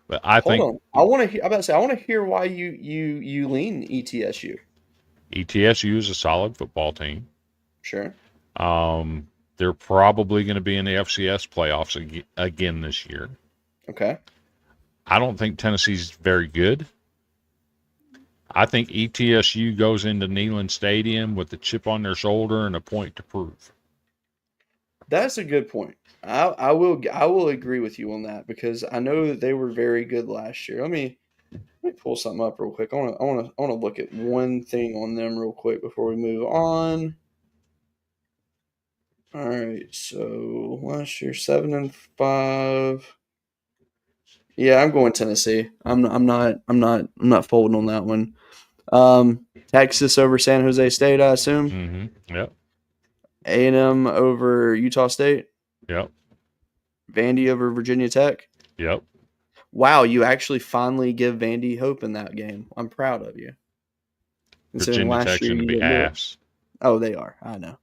But I think I want to hear. I'm about to say I want to hear why you lean ETSU. ETSU is a solid football team. Sure. They're probably going to be in the FCS playoffs again this year. Okay. I don't think Tennessee's very good. I think ETSU goes into Neyland Stadium with a chip on their shoulder and a point to prove. That's a good point. I will agree with you on that because I know that they were very good last year. Let me pull something up real quick. I want to look at one thing on them real quick before we move on. All right, so last year 7-5. Yeah, I'm going Tennessee. I'm not folding on that one. Texas over San Jose State, I assume. Mm-hmm. Yep. A&M over Utah State. Yep. Vandy over Virginia Tech. Yep. Wow, you actually finally give Vandy hope in that game. I'm proud of you. Considering Virginia last Tech's year going to you be didn't do it. ass. Oh, they are. I know.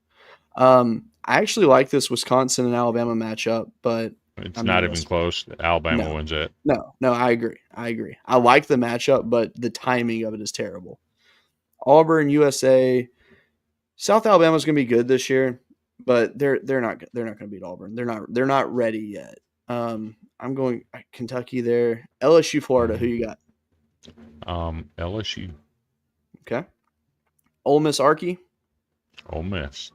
I actually like this Wisconsin and Alabama matchup, but It's I mean, not even listen, close. Alabama no. wins it. No, I agree. I like the matchup, but the timing of it is terrible. Auburn, USA, South Alabama's going to be good this year, but they're not going to beat Auburn. They're not ready yet. I'm going Kentucky there. LSU, Florida. Who you got? LSU. Okay. Ole Miss, Arky. Ole Miss.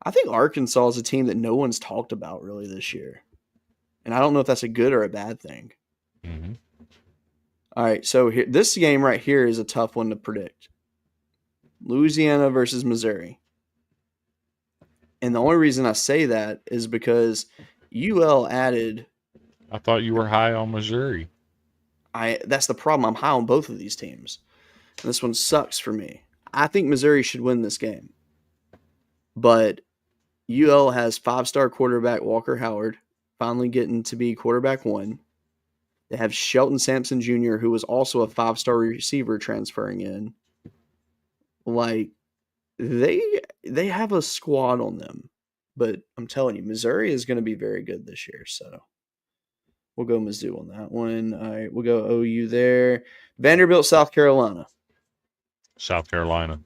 I think Arkansas is a team that no one's talked about really this year, and I don't know if that's a good or a bad thing. Mm-hmm. All right, so this game right here is a tough one to predict. Louisiana versus Missouri. And the only reason I say that is because UL added. I thought you were high on Missouri. That's the problem. I'm high on both of these teams. And this one sucks for me. I think Missouri should win this game. But UL has 5-star quarterback Walker Howard finally getting to be quarterback 1. They have Shelton Sampson Jr., who was also a 5-star receiver transferring in. Like, they have a squad on them. But I'm telling you, Missouri is going to be very good this year. So we'll go Mizzou on that one. All right, we'll go OU there. Vanderbilt, South Carolina. South Carolina.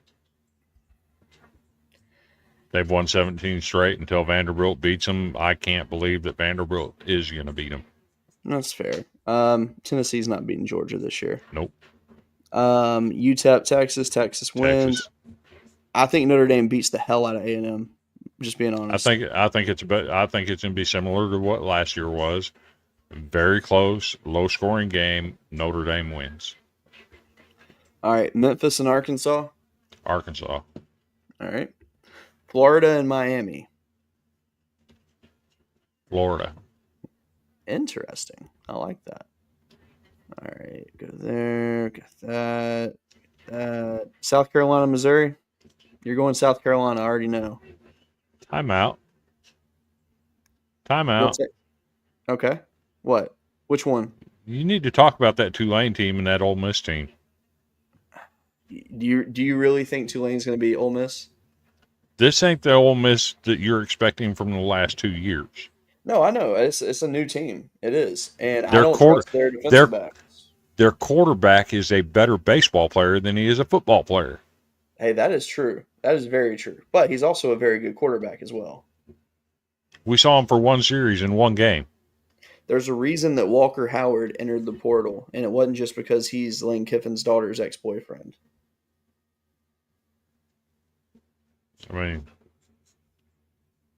They've won 17 straight until Vanderbilt beats them. I can't believe that Vanderbilt is going to beat them. That's fair. Tennessee's not beating Georgia this year. Nope. UTEP, Texas wins. Texas. I think Notre Dame beats the hell out of A&M. Just being honest. I think it's going to be similar to what last year was. Very close, low scoring game. Notre Dame wins. All right, Memphis and Arkansas. Arkansas. All right. Florida and Miami. Florida. Interesting. I like that. All right, go there. Got that. South Carolina, Missouri. You're going South Carolina. I already know. Timeout. Okay. What? Which one? You need to talk about that Tulane team and that Ole Miss team. Do you really think Tulane's going to be Ole Miss? This ain't the Ole Miss that you're expecting from the last 2 years. No, I know. It's a new team. It is. And I don't trust their defensive backs. Their quarterback is a better baseball player than he is a football player. Hey, that is true. That is very true. But he's also a very good quarterback as well. We saw him for one series in one game. There's a reason that Walker Howard entered the portal, and it wasn't just because he's Lane Kiffin's daughter's ex-boyfriend. I mean,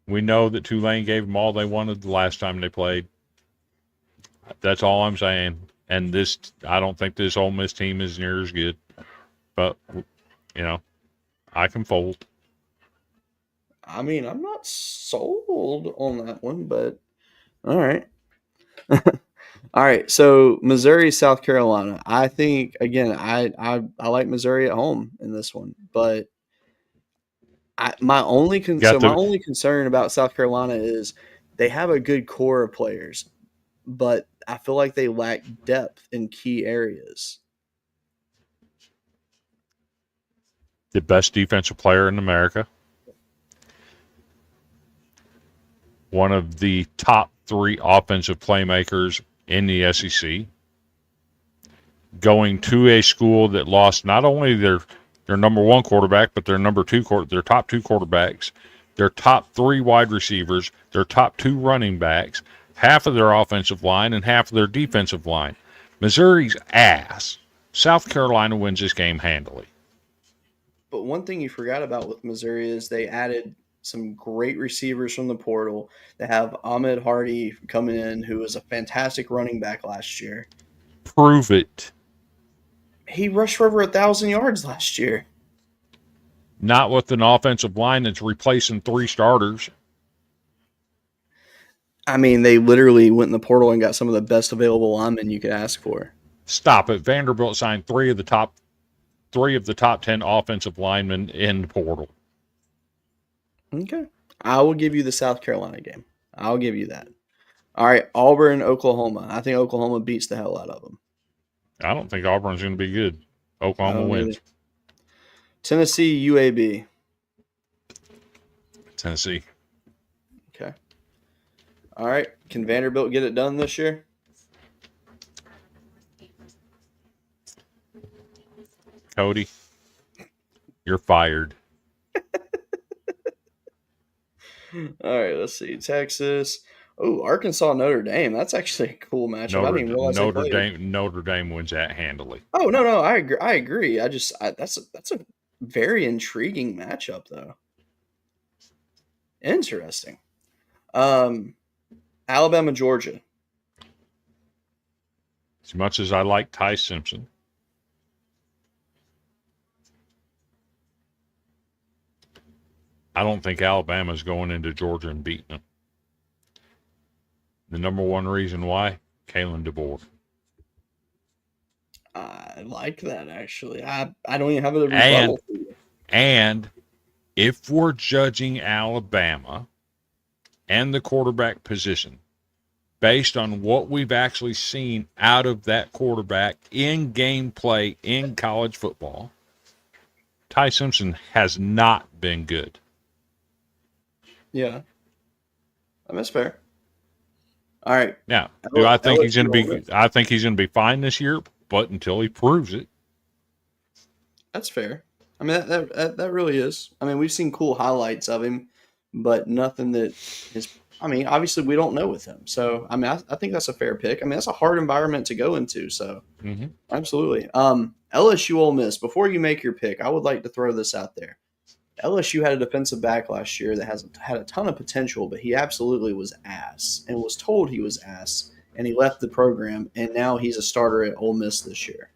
we know that Tulane gave them all they wanted the last time they played. That's all I'm saying. And I don't think this Ole Miss team is near as good. But, I can fold. I mean, I'm not sold on that one, but all right. All right, so Missouri, South Carolina. I think, again, I like Missouri at home in this one, but my only concern about South Carolina is they have a good core of players, but I feel like they lack depth in key areas. The best defensive player in America. One of the top 3 offensive playmakers in the SEC. Going to a school that lost not only their number 1 quarterback, but their their top 2 quarterbacks, their top 3 wide receivers, their top 2 running backs, half of their offensive line and half of their defensive line. Missouri's ass. South Carolina wins this game handily. But one thing you forgot about with Missouri is they added some great receivers from the portal. They have Ahmed Hardy coming in, who was a fantastic running back last year. Prove it. He rushed for over 1,000 yards last year. Not with an offensive line that's replacing 3 starters. I mean, they literally went in the portal and got some of the best available linemen you could ask for. Stop it. Vanderbilt signed 3 of the top 10 offensive linemen in the portal. Okay. I will give you the South Carolina game. I'll give you that. All right, Auburn, Oklahoma. I think Oklahoma beats the hell out of them. I don't think Auburn's going to be good. Oklahoma wins. Tennessee, UAB. Tennessee. Okay. All right. Can Vanderbilt get it done this year? Cody, you're fired. All right, let's see. Texas. Oh, Arkansas, Notre Dame. That's actually a cool matchup. I didn't even realize Notre Dame wins that handily. Oh, no, I agree. That's a very intriguing matchup, though. Interesting. Alabama, Georgia. As much as I like Ty Simpson, I don't think Alabama's going into Georgia and beating them. The number one reason why, Kalen DeBoer. I like that, actually. I don't even have a rebuttal. And if we're judging Alabama and the quarterback position based on what we've actually seen out of that quarterback in game play in college football, Ty Simpson has not been good. Yeah. That's fair. All right. Now, do I think he's going to be? I think he's going to be fine this year, but until he proves it, that's fair. I mean, that really is. I mean, we've seen cool highlights of him, but nothing that is. I mean, obviously, we don't know with him. So, I mean, I think that's a fair pick. I mean, that's a hard environment to go into. So, Absolutely. LSU Ole Miss. Before you make your pick, I would like to throw this out there. LSU had a defensive back last year that had a ton of potential, but he absolutely was ass and was told he was ass, and he left the program, and now he's a starter at Ole Miss this year.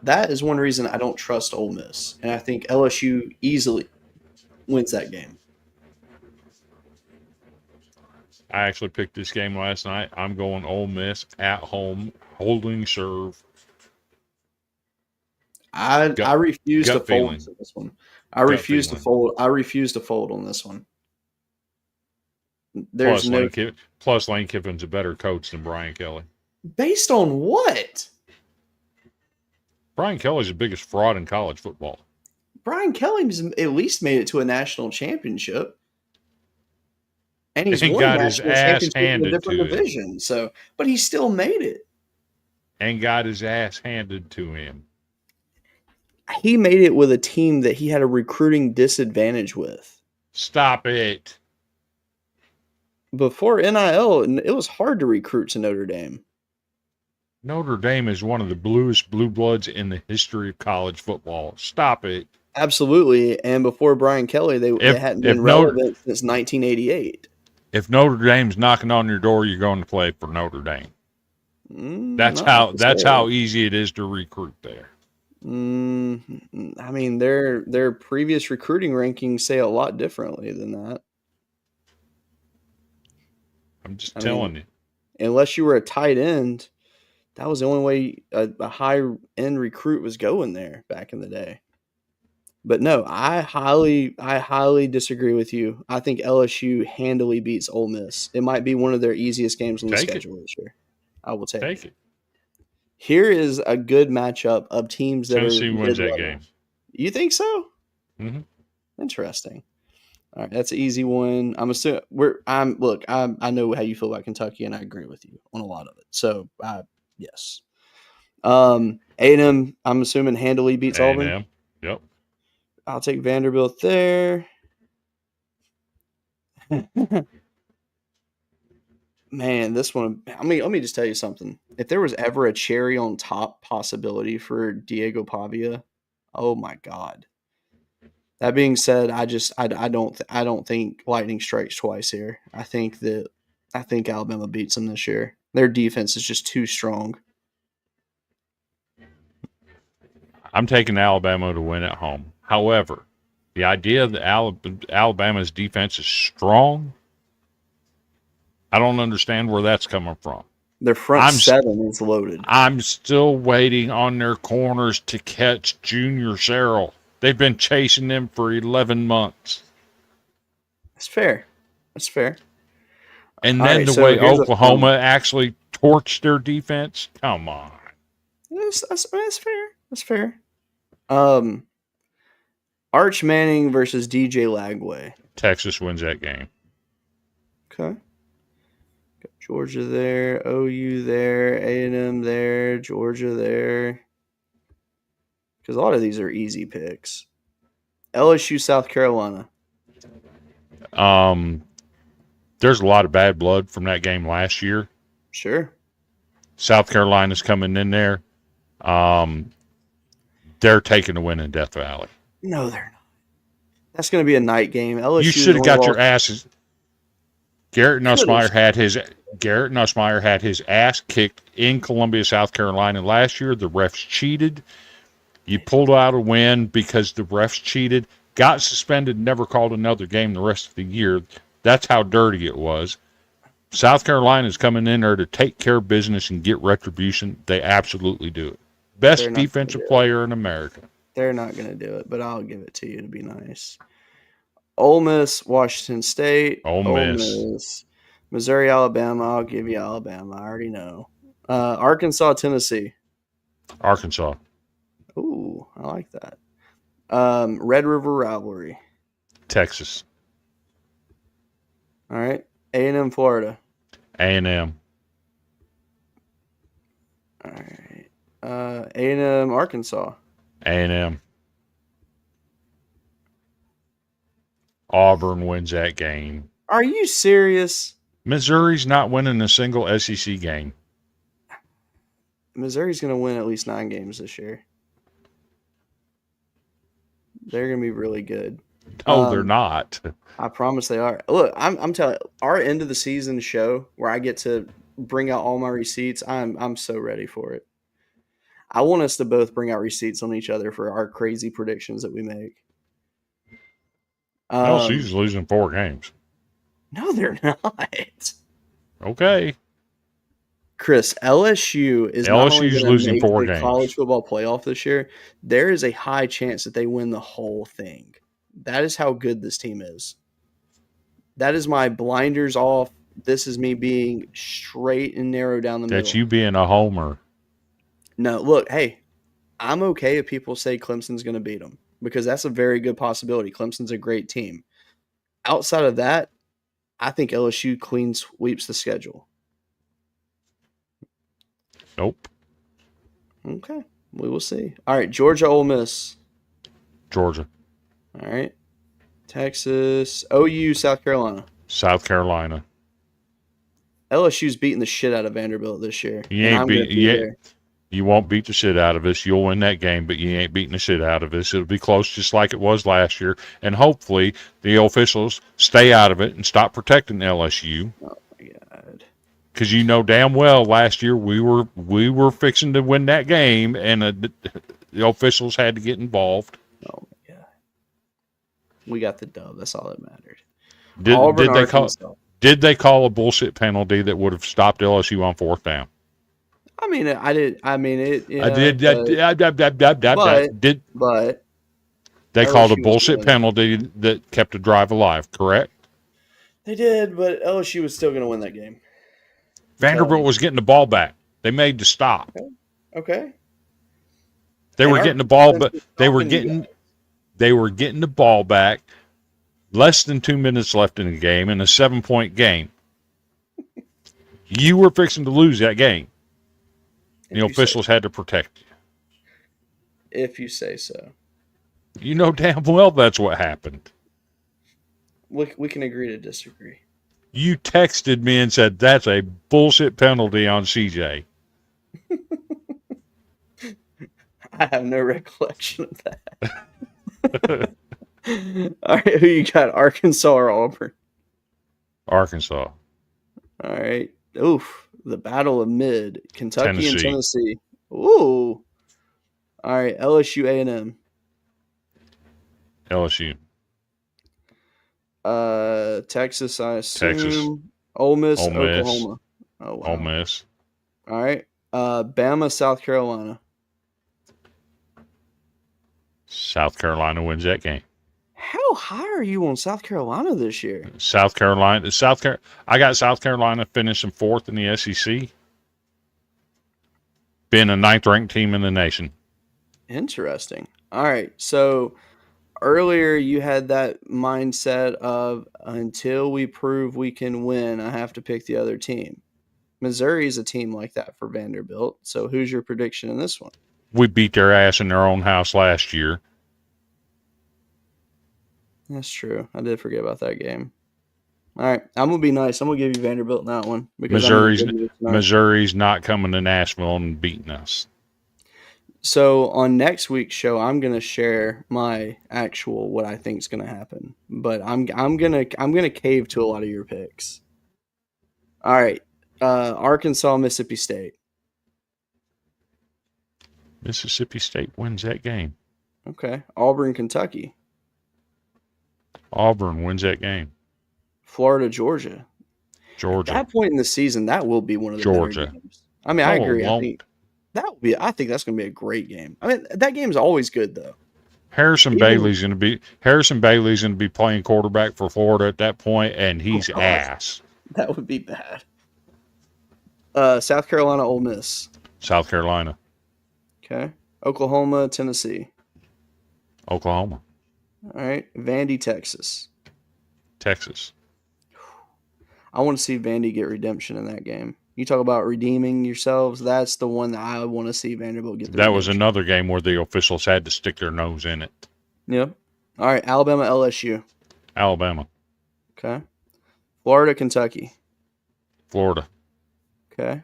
That is one reason I don't trust Ole Miss, and I think LSU easily wins that game. I actually picked this game last night. I'm going Ole Miss at home, holding serve. I refuse to fold on this one. I refuse to fold on this one. Plus Lane Kiffin's a better coach than Brian Kelly. Based on what? Brian Kelly's the biggest fraud in college football. Brian Kelly's at least made it to a national championship. And he's won got his ass handed in a different to division. him. So, but he still made it. And got his ass handed to him. He made it with a team that he had a recruiting disadvantage with. Stop it. Before NIL, it was hard to recruit to Notre Dame. Notre Dame is one of the bluest blue bloods in the history of college football. Stop it. Absolutely. And before Brian Kelly, they hadn't been relevant since 1988. If Notre Dame's knocking on your door, you're going to play for Notre Dame. That's how easy it is to recruit there. I mean, their previous recruiting rankings say a lot differently than that. I'm just telling you. Unless you were a tight end, that was the only way a high-end recruit was going there back in the day. But no, I highly disagree with you. I think LSU handily beats Ole Miss. It might be one of their easiest games on the schedule this year. I will take it. Here is a good matchup of teams that Tennessee wins that game. You think so? Mm-hmm. Interesting. All right, that's an easy one. I'm assuming I know how you feel about Kentucky, and I agree with you on a lot of it. So, yes. A&M, I'm assuming handily beats Auburn. Yep. I'll take Vanderbilt there. Man, this one. I mean, let me just tell you something. If there was ever a cherry on top possibility for Diego Pavia, oh my God. That being said, I don't think Lightning strikes twice here. I think Alabama beats them this year. Their defense is just too strong. I'm taking Alabama to win at home. However, the idea that Alabama's defense is strong, I don't understand where that's coming from. Their front seven is loaded. I'm still waiting on their corners to catch Junior Searle. They've been chasing them for 11 months. That's fair. That's fair. And then the way Oklahoma actually torched their defense, come on. That's fair. That's fair. Arch Manning versus DJ Lagway. Texas wins that game. Okay. Got Georgia there, OU there, A&M there, Georgia there. Because a lot of these are easy picks. LSU, South Carolina. There's a lot of bad blood from that game last year. Sure. South Carolina's coming in there. They're taking the win in Death Valley. No, they're not. That's going to be a night game. LSU. You should have got your asses. Garrett Nussmeier had his ass kicked in Columbia, South Carolina last year. The refs cheated. You pulled out a win because the refs cheated. Got suspended. Never called another game the rest of the year. That's how dirty it was. South Carolina is coming in there to take care of business and get retribution. They absolutely do it. Best defensive player in America. They're not going to do it, but I'll give it to you to be nice. Ole Miss, Washington State. Ole Miss. Missouri, Alabama. I'll give you Alabama. I already know. Arkansas, Tennessee. Arkansas. Ooh, I like that. Red River Rivalry. Texas. All right. A&M, Florida. A&M. All right. A&M, Arkansas. A&M. Auburn wins that game. Are you serious? Missouri's not winning a single SEC game. Missouri's going to win at least 9 games this year. They're going to be really good. No, they're not. I promise they are. Look, I'm telling you, our end of the season show where I get to bring out all my receipts, I'm so ready for it. I want us to both bring out receipts on each other for our crazy predictions that we make. LSU's losing 4 games. No, they're not. Okay. Chris, LSU is LSU's losing 4 games. College football playoff this year. There is a high chance that they win the whole thing. That is how good this team is. That is my blinders off. This is me being straight and narrow down the middle. That's you being a homer. No, look, hey, I'm okay if people say Clemson's going to beat them because that's a very good possibility. Clemson's a great team. Outside of that, I think LSU clean sweeps the schedule. Nope. Okay, we will see. All right, Georgia, Ole Miss. Georgia. All right. Texas, OU, South Carolina. South Carolina. LSU's beating the shit out of Vanderbilt this year. You won't beat the shit out of us. You'll win that game, but you ain't beating the shit out of us. It'll be close just like it was last year. And hopefully the officials stay out of it and stop protecting LSU. Oh, my God. Because you know damn well last year we were fixing to win that game, and the officials had to get involved. Oh, my God. We got the dub. That's all that mattered. Did they call a bullshit penalty that would have stopped LSU on 4th down? I mean, I did. I mean, it. Yeah, but they called a bullshit penalty that kept the drive alive. Correct? They did, but LSU was still going to win that game. Vanderbilt was getting the ball back. They made the stop. Okay. They were getting the ball, but they were getting the ball back. Less than 2 minutes left in the game, in a 7-point game. You were fixing to lose that game. The officials had to protect you. If you say so. You know damn well that's what happened. We can agree to disagree. You texted me and said that's a bullshit penalty on CJ. I have no recollection of that. All right, who you got, Arkansas or Auburn? Arkansas. All right. Oof, the battle of mid, Kentucky and Tennessee. Tennessee. Ooh. All right, LSU A&M. LSU. Texas, I assume. Texas. Ole Miss, Ole Miss. Oklahoma. Oh, wow. Ole Miss. All right. Bama, South Carolina. South Carolina wins that game. How high are you on South Carolina this year? South Carolina. I got South Carolina finishing 4th in the SEC. Being a 9th ranked team in the nation. Interesting. All right. So earlier you had that mindset of until we prove we can win, I have to pick the other team. Missouri is a team like that for Vanderbilt. So who's your prediction in this one? We beat their ass in their own house last year. That's true. I did forget about that game. All right. I'm going to be nice. I'm going to give you Vanderbilt in that one. Missouri's not coming to Nashville and beating us. So on next week's show, I'm going to share my actual what I think is going to happen. But I'm gonna cave to a lot of your picks. All right. Arkansas, Mississippi State. Mississippi State wins that game. Okay. Auburn, Kentucky. Auburn wins that game. Florida, Georgia. Georgia. At that point in the season, that will be one of the Georgia. better games. I mean, I No, it agree. won't. I think that's going to be a great game. I mean, that game's always good though. Harrison Bailey's going to be playing quarterback for Florida at that point, and he's ass. That would be bad. South Carolina, Ole Miss. South Carolina. Okay. Oklahoma, Tennessee. Oklahoma. All right. Vandy, Texas. Texas. I want to see Vandy get redemption in that game. You talk about redeeming yourselves. That's the one that I want to see Vanderbilt get. That was another game where the officials had to stick their nose in it. Yep. All right. Alabama, LSU. Alabama. Okay. Florida, Kentucky. Florida. Okay.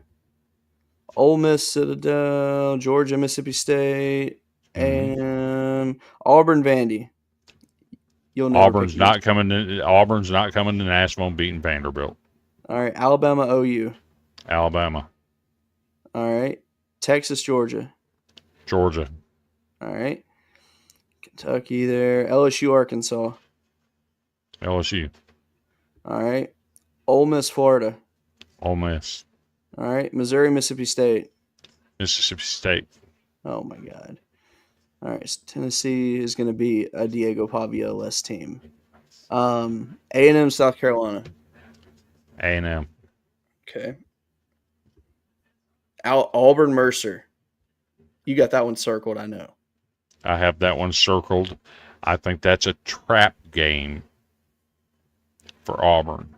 Ole Miss, Citadel, Georgia, Mississippi State, and Auburn, Vandy. Auburn's not coming to Nashville and beating Vanderbilt. All right. Alabama, OU. Alabama. All right. Texas, Georgia. Georgia. All right. Kentucky there. LSU, Arkansas. LSU. All right. Ole Miss, Florida. Ole Miss. All right. Missouri, Mississippi State. Mississippi State. Oh, my God. All right. So Tennessee is going to be a Diego Pavia-less team. A&M, South Carolina. A&M. Okay. Auburn, Mercer. You got that one circled, I know. I have that one circled. I think that's a trap game for Auburn.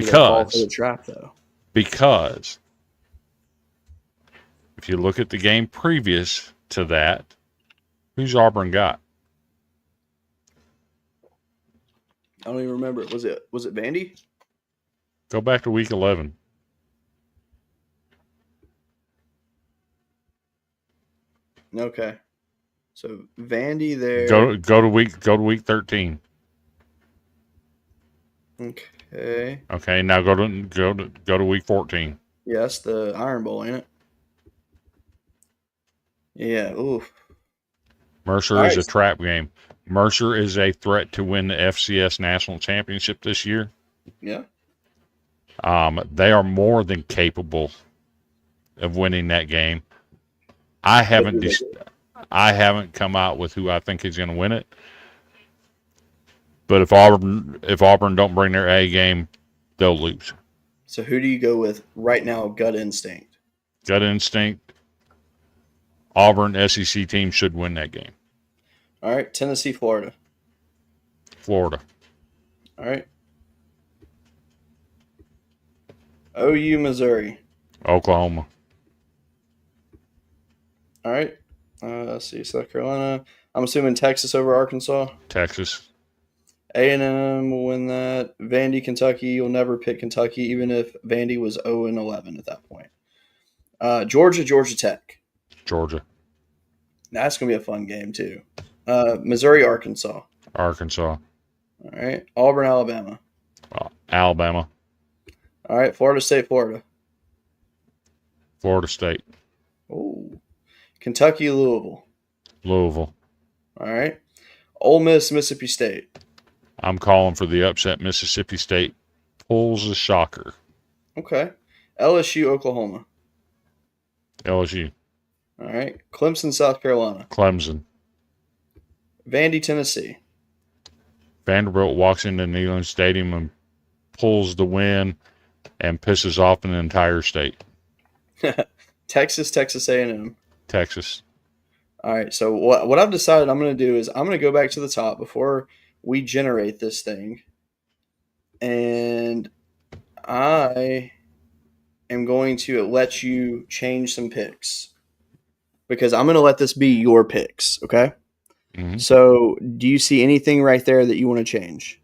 Fall for the trap, though. Because if you look at the game previous to that, who's Auburn got? I don't even remember. Was it Vandy? Go back to week 11. Okay. So Vandy there. Go to week 13. Okay. Okay, now go to week 14. Yes, the Iron Bowl, ain't it? Yeah. Oof. Mercer is a trap game. Mercer is a threat to win the FCS National Championship this year. Yeah. They are more than capable of winning that game. I haven't come out with who I think is going to win it. But if Auburn don't bring their A game, they'll lose. So who do you go with right now? Gut instinct. Gut instinct. Auburn SEC team should win that game. All right. Tennessee, Florida. Florida. All right. OU, Missouri. Oklahoma. All right. Let's see. South Carolina. I'm assuming Texas over Arkansas. Texas. A&M will win that. Vandy, Kentucky. You'll never pick Kentucky, even if Vandy was 0-11 at that point. Georgia, Georgia Tech. Georgia. That's going to be a fun game, too. Missouri, Arkansas. Arkansas. All right. Auburn, Alabama. Alabama. All right. Florida State, Florida. Florida State. Oh. Kentucky, Louisville. Louisville. All right. Ole Miss, Mississippi State. I'm calling for the upset. Mississippi State pulls a shocker. Okay. LSU, Oklahoma. LSU. All right. Clemson, South Carolina. Clemson. Vandy, Tennessee. Vanderbilt walks into Neyland Stadium and pulls the win and pisses off an entire state. Texas, Texas A&M. Texas. All right. So what I've decided I'm going to do is I'm going to go back to the top before we generate this thing, and I am going to let you change some picks because I'm going to let this be your picks. Okay. Mm-hmm. So do you see anything right there that you want to change?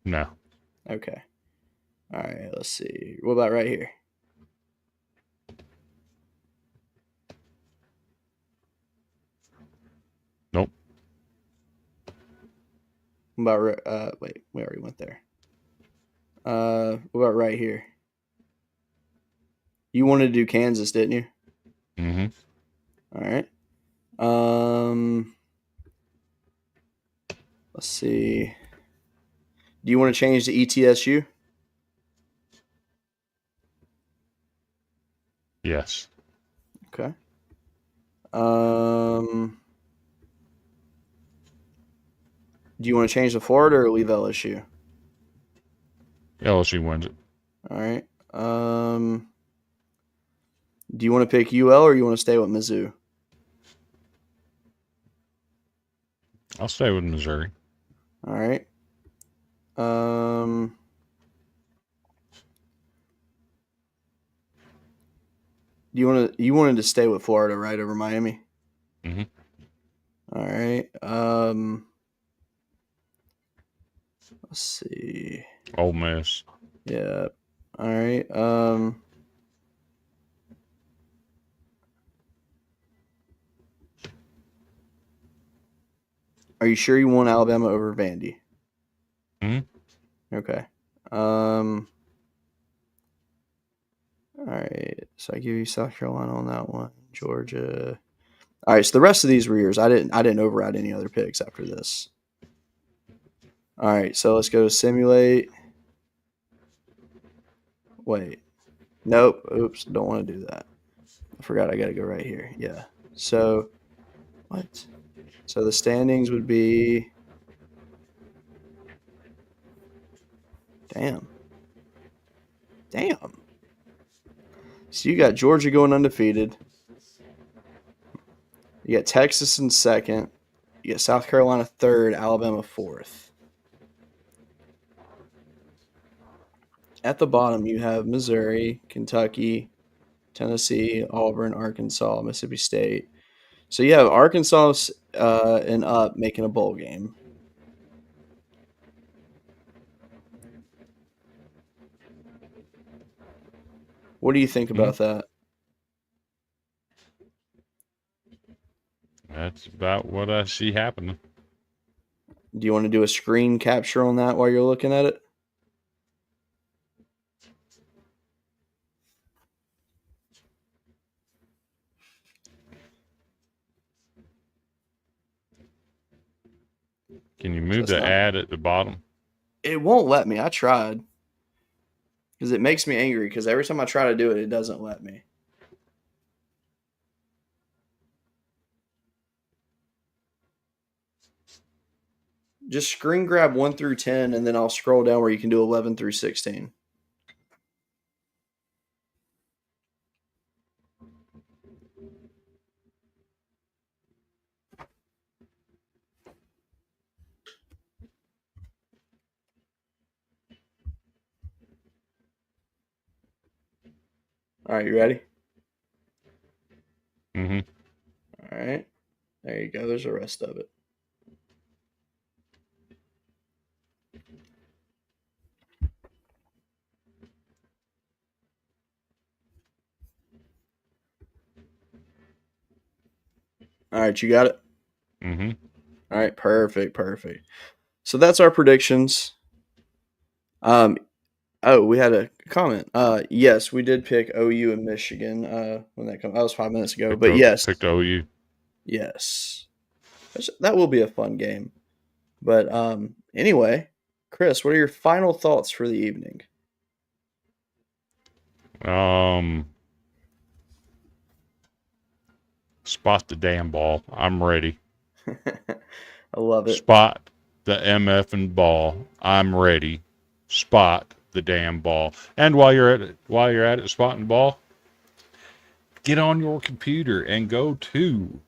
No. Okay. All right. Let's see. What about right here? Nope. What about wait, we already went there. What about right here? You wanted to do Kansas, didn't you? Mm-hmm. All right. Let's see. Do you want to change to ETSU? Yes. Okay. Do you want to change to Florida or leave LSU? LSU wins it. All right. Do you want to pick UL or you want to stay with Mizzou? I'll stay with Missouri. All right. You wanted to stay with Florida, right, over Miami? Mm-hmm. All right. Let's see. Ole Miss. Yeah. All right. Are you sure you want Alabama over Vandy? Mm-hmm. Okay. All right. So I give you South Carolina on that one. Georgia. All right. So the rest of these were yours. I didn't override any other picks after this. All right. So let's go simulate. Wait. Nope. Oops. Don't want to do that. I forgot I got to go right here. Yeah. So what? So the standings would be. Damn. So you got Georgia going undefeated. You got Texas in second. You got South Carolina third. Alabama fourth. At the bottom, you have Missouri, Kentucky, Tennessee, Auburn, Arkansas, Mississippi State. So you have Arkansas and up making a bowl game. What do you think about that? That's about what I see happening. Do you want to do a screen capture on that while you're looking at it? Can you move the ad at the bottom? It won't let me. I tried. Because it makes me angry because every time I try to do it, it doesn't let me. Just screen grab 1 through 10, and then I'll scroll down where you can do 11 through 16. All right, you ready? Mm-hmm. All right. There you go. There's the rest of it. All right, you got it? Mm-hmm. All right, perfect. So that's our predictions. Oh, we had a comment. Yes, we did pick OU and Michigan. When that was 5 minutes ago. But yes, Picked OU. yes, that will be a fun game. But anyway, Chris, what are your final thoughts for the evening? Spot the damn ball. I'm ready. I love it. Spot the MFing ball. I'm ready. Spot the damn ball. And while you're at it spotting ball, get on your computer and go to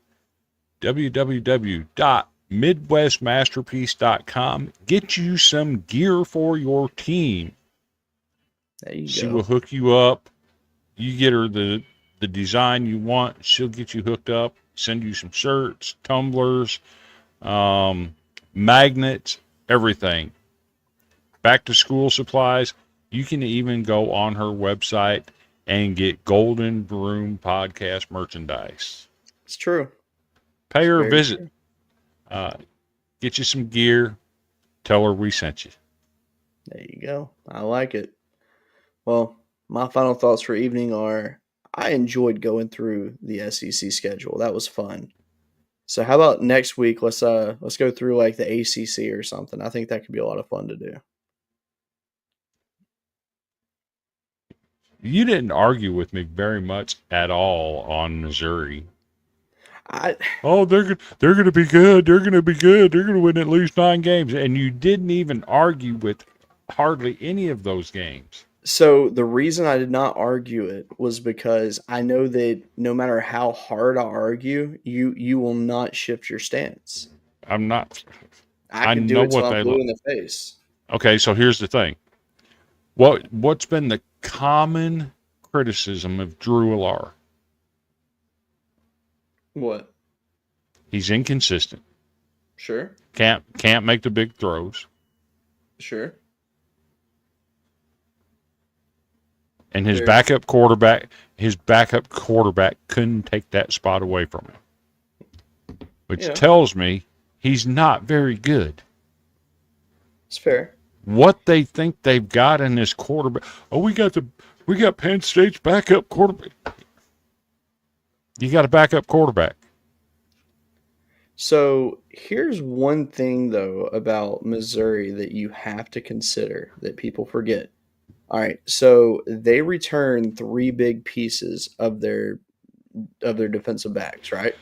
www.midwestmasterpiece.com. Get you some gear for your team. There you She go. will hook you up. You get her the design you want. She'll get you hooked up. Send you some shirts, tumblers, magnets, everything. Back to school supplies. You can even go on her website and get Golden Broom podcast merchandise. It's true. Pay her a Very visit. true. Get you some gear. Tell her we sent you. There you go. I like it. Well, my final thoughts for evening are I enjoyed going through the SEC schedule. That was fun. So how about next week? Let's go through like the ACC or something. I think that could be a lot of fun to do. You didn't argue with me very much at all on Missouri. They're going to be good. They're going to be good. They're going to win at least 9 games. And you didn't even argue with hardly any of those games. So the reason I did not argue it was because I know that no matter how hard I argue, you will not shift your stance. I'm not. I can do it till I'm blue in the face. Okay, so here's the thing. What's been the common criticism of Drew Alar? What? He's inconsistent. Sure. Can't make the big throws. Sure. And his backup quarterback couldn't take that spot away from him. Which tells me he's not very good. It's fair. What they think they've got in this quarterback. Oh, we got Penn State's backup quarterback. You got a backup quarterback. So here's one thing, though, about Missouri that you have to consider that people forget. All right, so they return 3 big pieces of their defensive backs, right?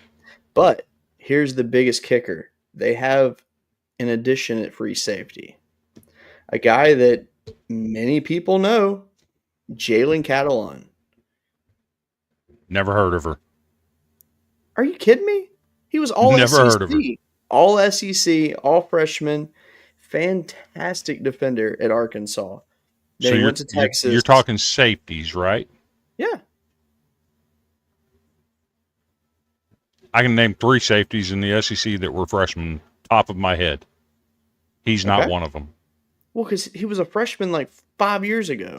But here's the biggest kicker. They have an addition at free safety. A guy that many people know, Jalen Catalon. Never heard of her. Are you kidding me? He was all Never SEC. heard of her. All SEC, all freshman, fantastic defender at Arkansas. Then he went to Texas. You're talking safeties, right? Yeah. I can name 3 safeties in the SEC that were freshmen, top of my head. He's not one of them. Well, because he was a freshman like 5 years ago.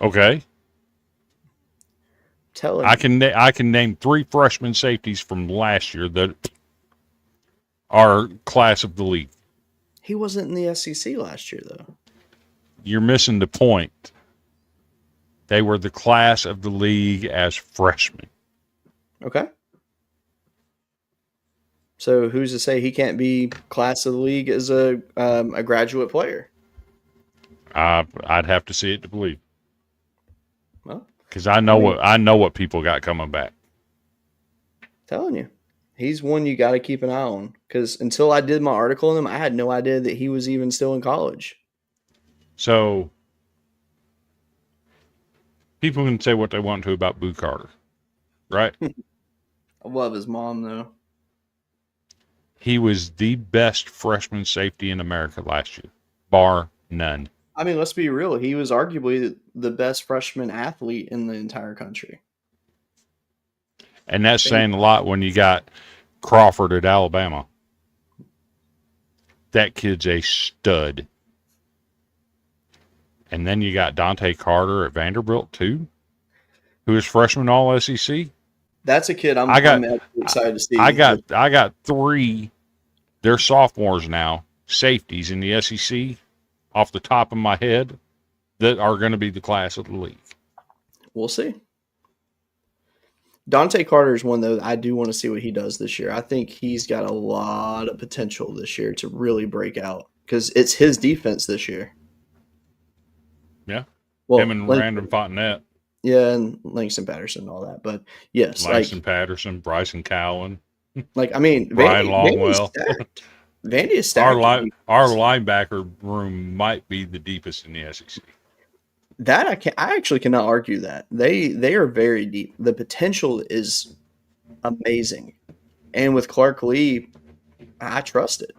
Okay. Telling I can name 3 freshman safeties from last year that are class of the league. He wasn't in the SEC last year, though. You're missing the point. They were the class of the league as freshmen. Okay. So who's to say he can't be class of the league as a graduate player? I'd have to see it to believe. Well, because I know what people got coming back. Telling you, he's one you got to keep an eye on. Because until I did my article on him, I had no idea that he was even still in college. So people can say what they want to about Boo Carter, right? I love his mom, though. He was the best freshman safety in America last year, bar none. I mean, let's be real. He was arguably the best freshman athlete in the entire country. And that's saying a lot when you got Crawford at Alabama. That kid's a stud. And then you got Dante Carter at Vanderbilt, too, who is freshman all-SEC. That's a kid I'm actually excited to see. I got 3. They're sophomores now, safeties in the SEC, off the top of my head, that are going to be the class of the league. We'll see. Dante Carter is one, though, I do want to see what he does this year. I think he's got a lot of potential this year to really break out because it's his defense this year. Yeah. Well, him and Random Fontenette. Yeah, and Langston Patterson and all that. But, yes. Langston Patterson, Bryson Cowan. Brian Longwell. Vandy is stacked. Our linebacker room might be the deepest in the SEC. That I actually cannot argue that. They are very deep. The potential is amazing. And with Clark Lee, I trust it.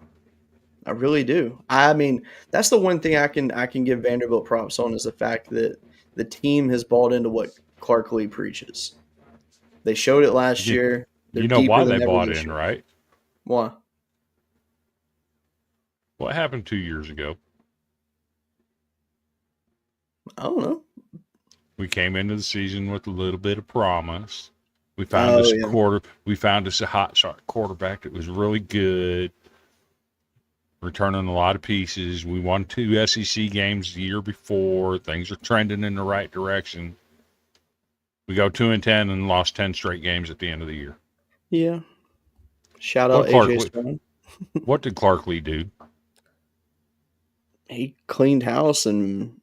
I really do. I mean, that's the one thing I can give Vanderbilt props on is the fact that the team has bought into what Clark Lee preaches. They showed it last year. You know why they bought in, right? Why? What happened 2 years ago? I don't know. We came into the season with a little bit of promise. We found We found us a hot shot quarterback that was really good, returning a lot of pieces. We won 2 SEC games the year before. Things are trending in the right direction. We go 2-10 and lost 10 straight games at the end of the year. Yeah. Shout out AJ Spoon. What did Clark Lee do? He cleaned house and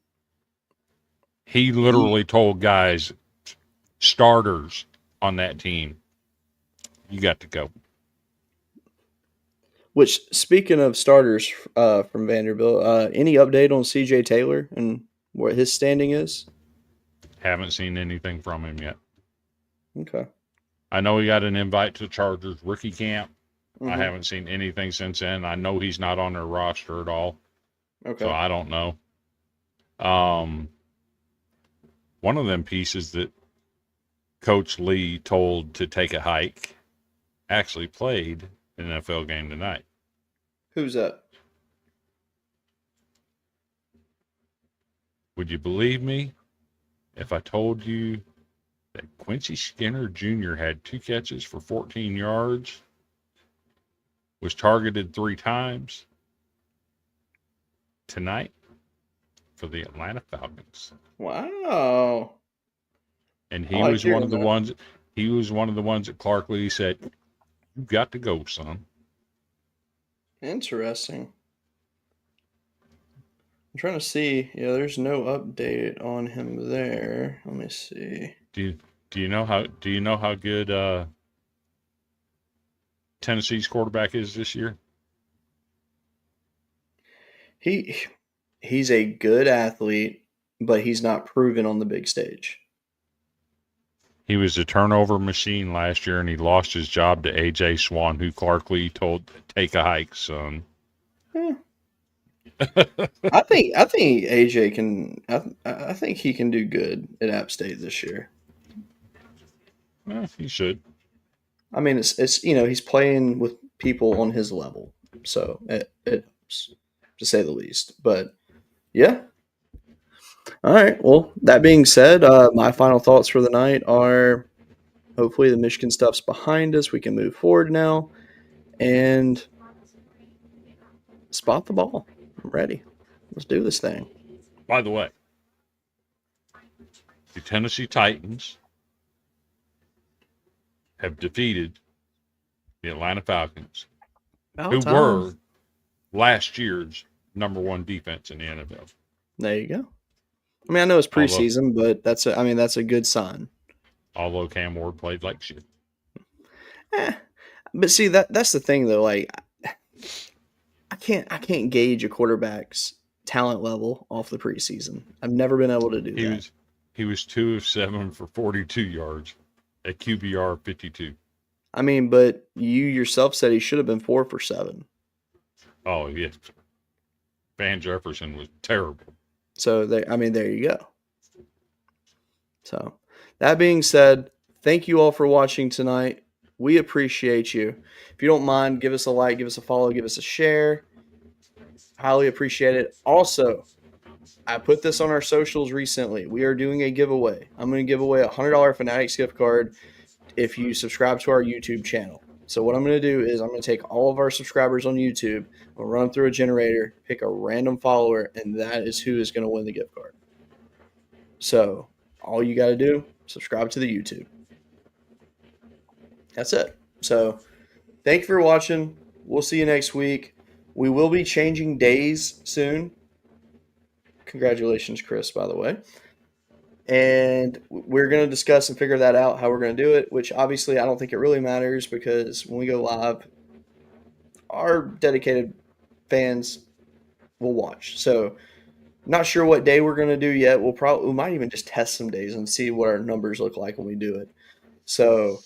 he literally told guys, starters on that team, you got to go. Which, speaking of starters from Vanderbilt, any update on CJ Taylor and what his standing is? Haven't seen anything from him yet. Okay. I know he got an invite to Chargers rookie camp. Mm-hmm. I haven't seen anything since then. I know he's not on their roster at all. Okay. So I don't know. One of them pieces that Coach Lee told to take a hike actually played an NFL game tonight. Who's that? Would you believe me if I told you that Quincy Skinner Jr. had 2 catches for 14 yards, was targeted 3 times tonight for the Atlanta Falcons? Wow. And he was one of the ones. He was one of the ones that Clark Lee said, "You got to go, son." Interesting. I'm trying to see. Yeah, there's no update on him there. Let me see. Do you know how good Tennessee's quarterback is this year? He's a good athlete, but he's not proven on the big stage. He was a turnover machine last year, and he lost his job to A.J. Swan, who Clark Lee told to take a hike, son. I think AJ can. I think he can do good at App State this year. He should. I mean, it's he's playing with people on his level, so it helps, to say the least. But yeah. All right. Well, that being said, my final thoughts for the night are: hopefully the Michigan stuff's behind us. We can move forward now and spot the ball. I'm ready. Let's do this thing. By the way, the Tennessee Titans have defeated the Atlanta Falcons, who were last year's #1 defense in the NFL. There you go. I mean, I know it's preseason, but that's a good sign. Although Cam Ward played like shit. But see, that's the thing though. Like, I can't gauge a quarterback's talent level off the preseason. I've never been able to do that. He was 2 of 7 for 42 yards at QBR of 52. I mean, but you yourself said he should have been 4 for 7. Oh yeah, Van Jefferson was terrible. So there you go. So that being said, thank you all for watching tonight. We appreciate you. If you don't mind, give us a like, give us a follow, give us a share. Highly appreciate it. Also, I put this on our socials recently. We are doing a giveaway. I'm going to give away a $100 Fanatics gift card. if you subscribe to our YouTube channel. So what I'm going to do is I'm going to take all of our subscribers on YouTube, we'll run them through a generator, pick a random follower, and that is who is going to win the gift card. So all you got to do, subscribe to the YouTube. That's it. So thank you for watching. We'll see you next week. We will be changing days soon. Congratulations, Chris, by the way. And we're going to discuss and figure that out, how we're going to do it, which obviously I don't think it really matters because when we go live, our dedicated fans will watch. So not sure what day we're going to do yet. We might even just test some days and see what our numbers look like when we do it. So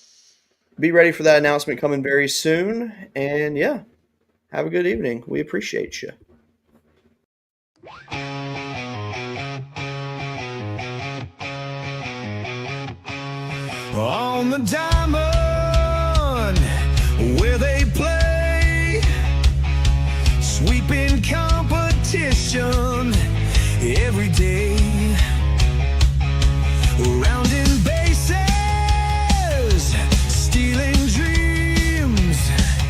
be ready for that announcement coming very soon. And yeah, have a good evening. We appreciate you. On the diamond where they play, sweeping competition.